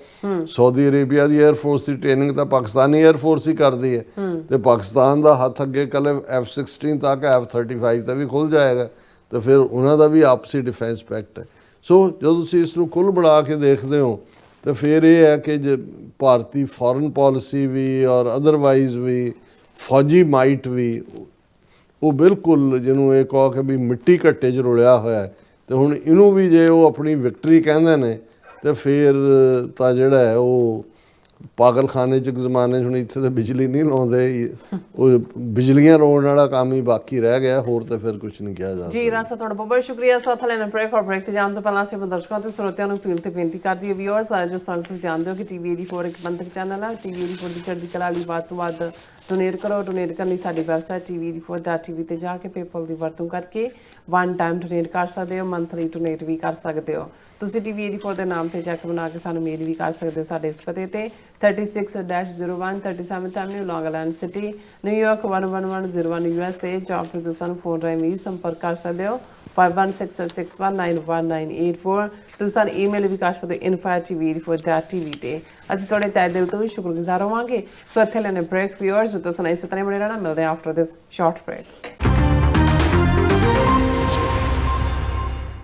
ਸਾਊਦੀ ਅਰੇਬੀਆ ਦੀ 에ਅਰਫੋਰਸ ਦੀ ਟ੍ਰੇਨਿੰਗ ਤਾਂ ਪਾਕਿਸਤਾਨੀ 에ਅਰਫੋਰਸ ਹੀ ਕਰਦੀ ਹੈ, ਤੇ ਪਾਕਿਸਤਾਨ ਦਾ ਹੱਥ ਅੱਗੇ ਕੱਲ੍ਹ F-16 ਤੱਕ F-35 ਤਾਂ ਵੀ ਖੁੱਲ੍ਹ ਜਾਏਗਾ, ਤੇ ਫਿਰ ਉਹਨਾਂ ਦਾ ਵੀ ਆਪਸੀ ਡਿਫੈਂਸ ਪੈਕਟ ਹੈ। ਸੋ ਜਦੋਂ ਤੁਸੀਂ ਇਸ ਨੂੰ ਕੁੱਲ ਬਣਾ ਕੇ ਦੇਖਦੇ ਹੋ ਤਾਂ ਫਿਰ ਇਹ ਹੈ ਕਿ ਜੇ ਭਾਰਤੀ ਫੋਰਨ ਪਾਲਿਸੀ ਵੀ ਔਰ ਅਦਰਵਾਈਜ਼ ਵੀ ਫੌਜੀ ਮਾਈਟ ਵੀ ਉਹ ਬਿਲਕੁਲ ਜਿਹਨੂੰ ਇਹ ਕਹੋ ਕਿ ਵੀ ਮਿੱਟੀ ਘੱਟੇ 'ਚ ਰੁਲਿਆ ਹੋਇਆ ਹੈ। ਤੇ ਹੁਣ ਇਹਨੂੰ ਵੀ ਜੇ ਉਹ ਆਪਣੀ ਵਿਕਟਰੀ ਕਹਿੰਦੇ ਨੇ ਤੇ ਫਿਰ ਤਾਂ ਜਿਹੜਾ ਹੈ ਉਹ ਪਾਗਲਖਾਨੇ 'ਚ ਇੱਕ ਜ਼ਮਾਨੇ 'ਚ, ਹੁਣ ਇੱਥੇ ਤਾਂ ਬਿਜਲੀ ਨਹੀਂ ਲਾਉਂਦੇ, ਉਹ ਬਿਜਲੀਆਂ ਲਾਉਣ ਵਾਲਾ ਕੰਮ ਹੀ ਬਾਕੀ ਰਹਿ ਗਿਆ, ਹੋਰ ਤਾਂ ਫਿਰ ਕੁਝ ਨਹੀਂ ਕਿਹਾ ਜਾ ਸਕਦਾ। ਜੀ ਰਾਸਾ, ਤੁਹਾਡਾ ਬਹੁਤ ਸ਼ੁਕਰੀਆ। ਸਾਥ ਲੈਣਾ ਬ੍ਰੇਕ ਔਰ ਬ੍ਰੇਕ ਤੇ ਜਾਣ ਤੋਂ ਪਹਿਲਾਂ ਅਸੀਂ ਦਰਸ਼ਕਾਂ ਤੇ ਸਰੋਤਿਆਂ ਨੂੰ ਅਪੀਲ ਤੇ ਬੇਨਤੀ ਕਰਦੀ ਹੈ ਵੀਅਰਸ, ਜੋ ਸਾਨੂੰ ਤੁਸੀਂ ਜਾਣਦੇ ਹੋ ਕਿ TV 84 ਇੱਕ ਪੰਥਕ ਚੈਨਲ ਹੈ। TV 84 ਦੀ ਚੜ੍ਹਦੀ ਕਲਾ ਲਈ ਵੱਧ ਤੋਂ ਵੱਧ ਡੋਨੇਟ ਕਰੋ। ਡੋਨੇਟ ਕਰਨ ਲਈ ਸਾਡੀ ਵੈਬਸਾਈਟ tv84.tv ਤੇ ਜਾ ਕੇ ਪੇਪਲ ਦੀ ਵਰਤੋਂ ਕਰਕੇ 1 ਟਾਈਮ ਡੋਨੇਟ ਕਰ ਸਕਦੇ ਹੋ, ਮੰਥਲੀ ਡੋਨੇਟ ਵੀ ਕਰ ਸਕਦੇ ਹੋ। ਤੁਸੀਂ TV 84 ਦੇ ਨਾਮ ਤੇ ਚੈੱਕ ਬਣਾ ਕੇ ਸਾਨੂੰ ਮੇਲ ਵੀ ਕਰ ਸਕਦੇ ਹੋ ਸਾਡੇ ਇਸ ਪਤੇ ਤੇ 36-01 37th Avenue, Long Island City, New York 11101 USA, ਜਾਂ ਫਿਰ ਤੁਸੀਂ ਸਾਨੂੰ ਫੋਨ ਰਾਹੀਂ ਵੀ ਸੰਪਰਕ ਕਰ ਸਕਦੇ ਹੋ 5166191984। ਤੁਸੀਂ ਸਾਨੂੰ ਈਮੇਲ ਵੀ ਕਰ ਸਕਦੇ ਹੋ info@tv84.tv ਤੇ। ਅਸੀਂ ਤੁਹਾਡੇ ਤਹਿ ਦਿਲ ਤੋਂ ਸ਼ੁਕਰਗੁਜ਼ਾਰ ਹੋਵਾਂਗੇ। ਸੋ ਇੱਥੇ ਲੈਣੇ ਬ੍ਰੇਕ ਵੀਅਰਸ, ਤੁਸੀਂ ਇਸੇ ਤਰ੍ਹਾਂ ਬਣੇ ਰਹਿਣਾ। ਮਿਲਦੇ ਹਾਂ ਆਫਟਰ ਦਿਸ ਸ਼ਾਰਟ ਬ੍ਰੇਕ।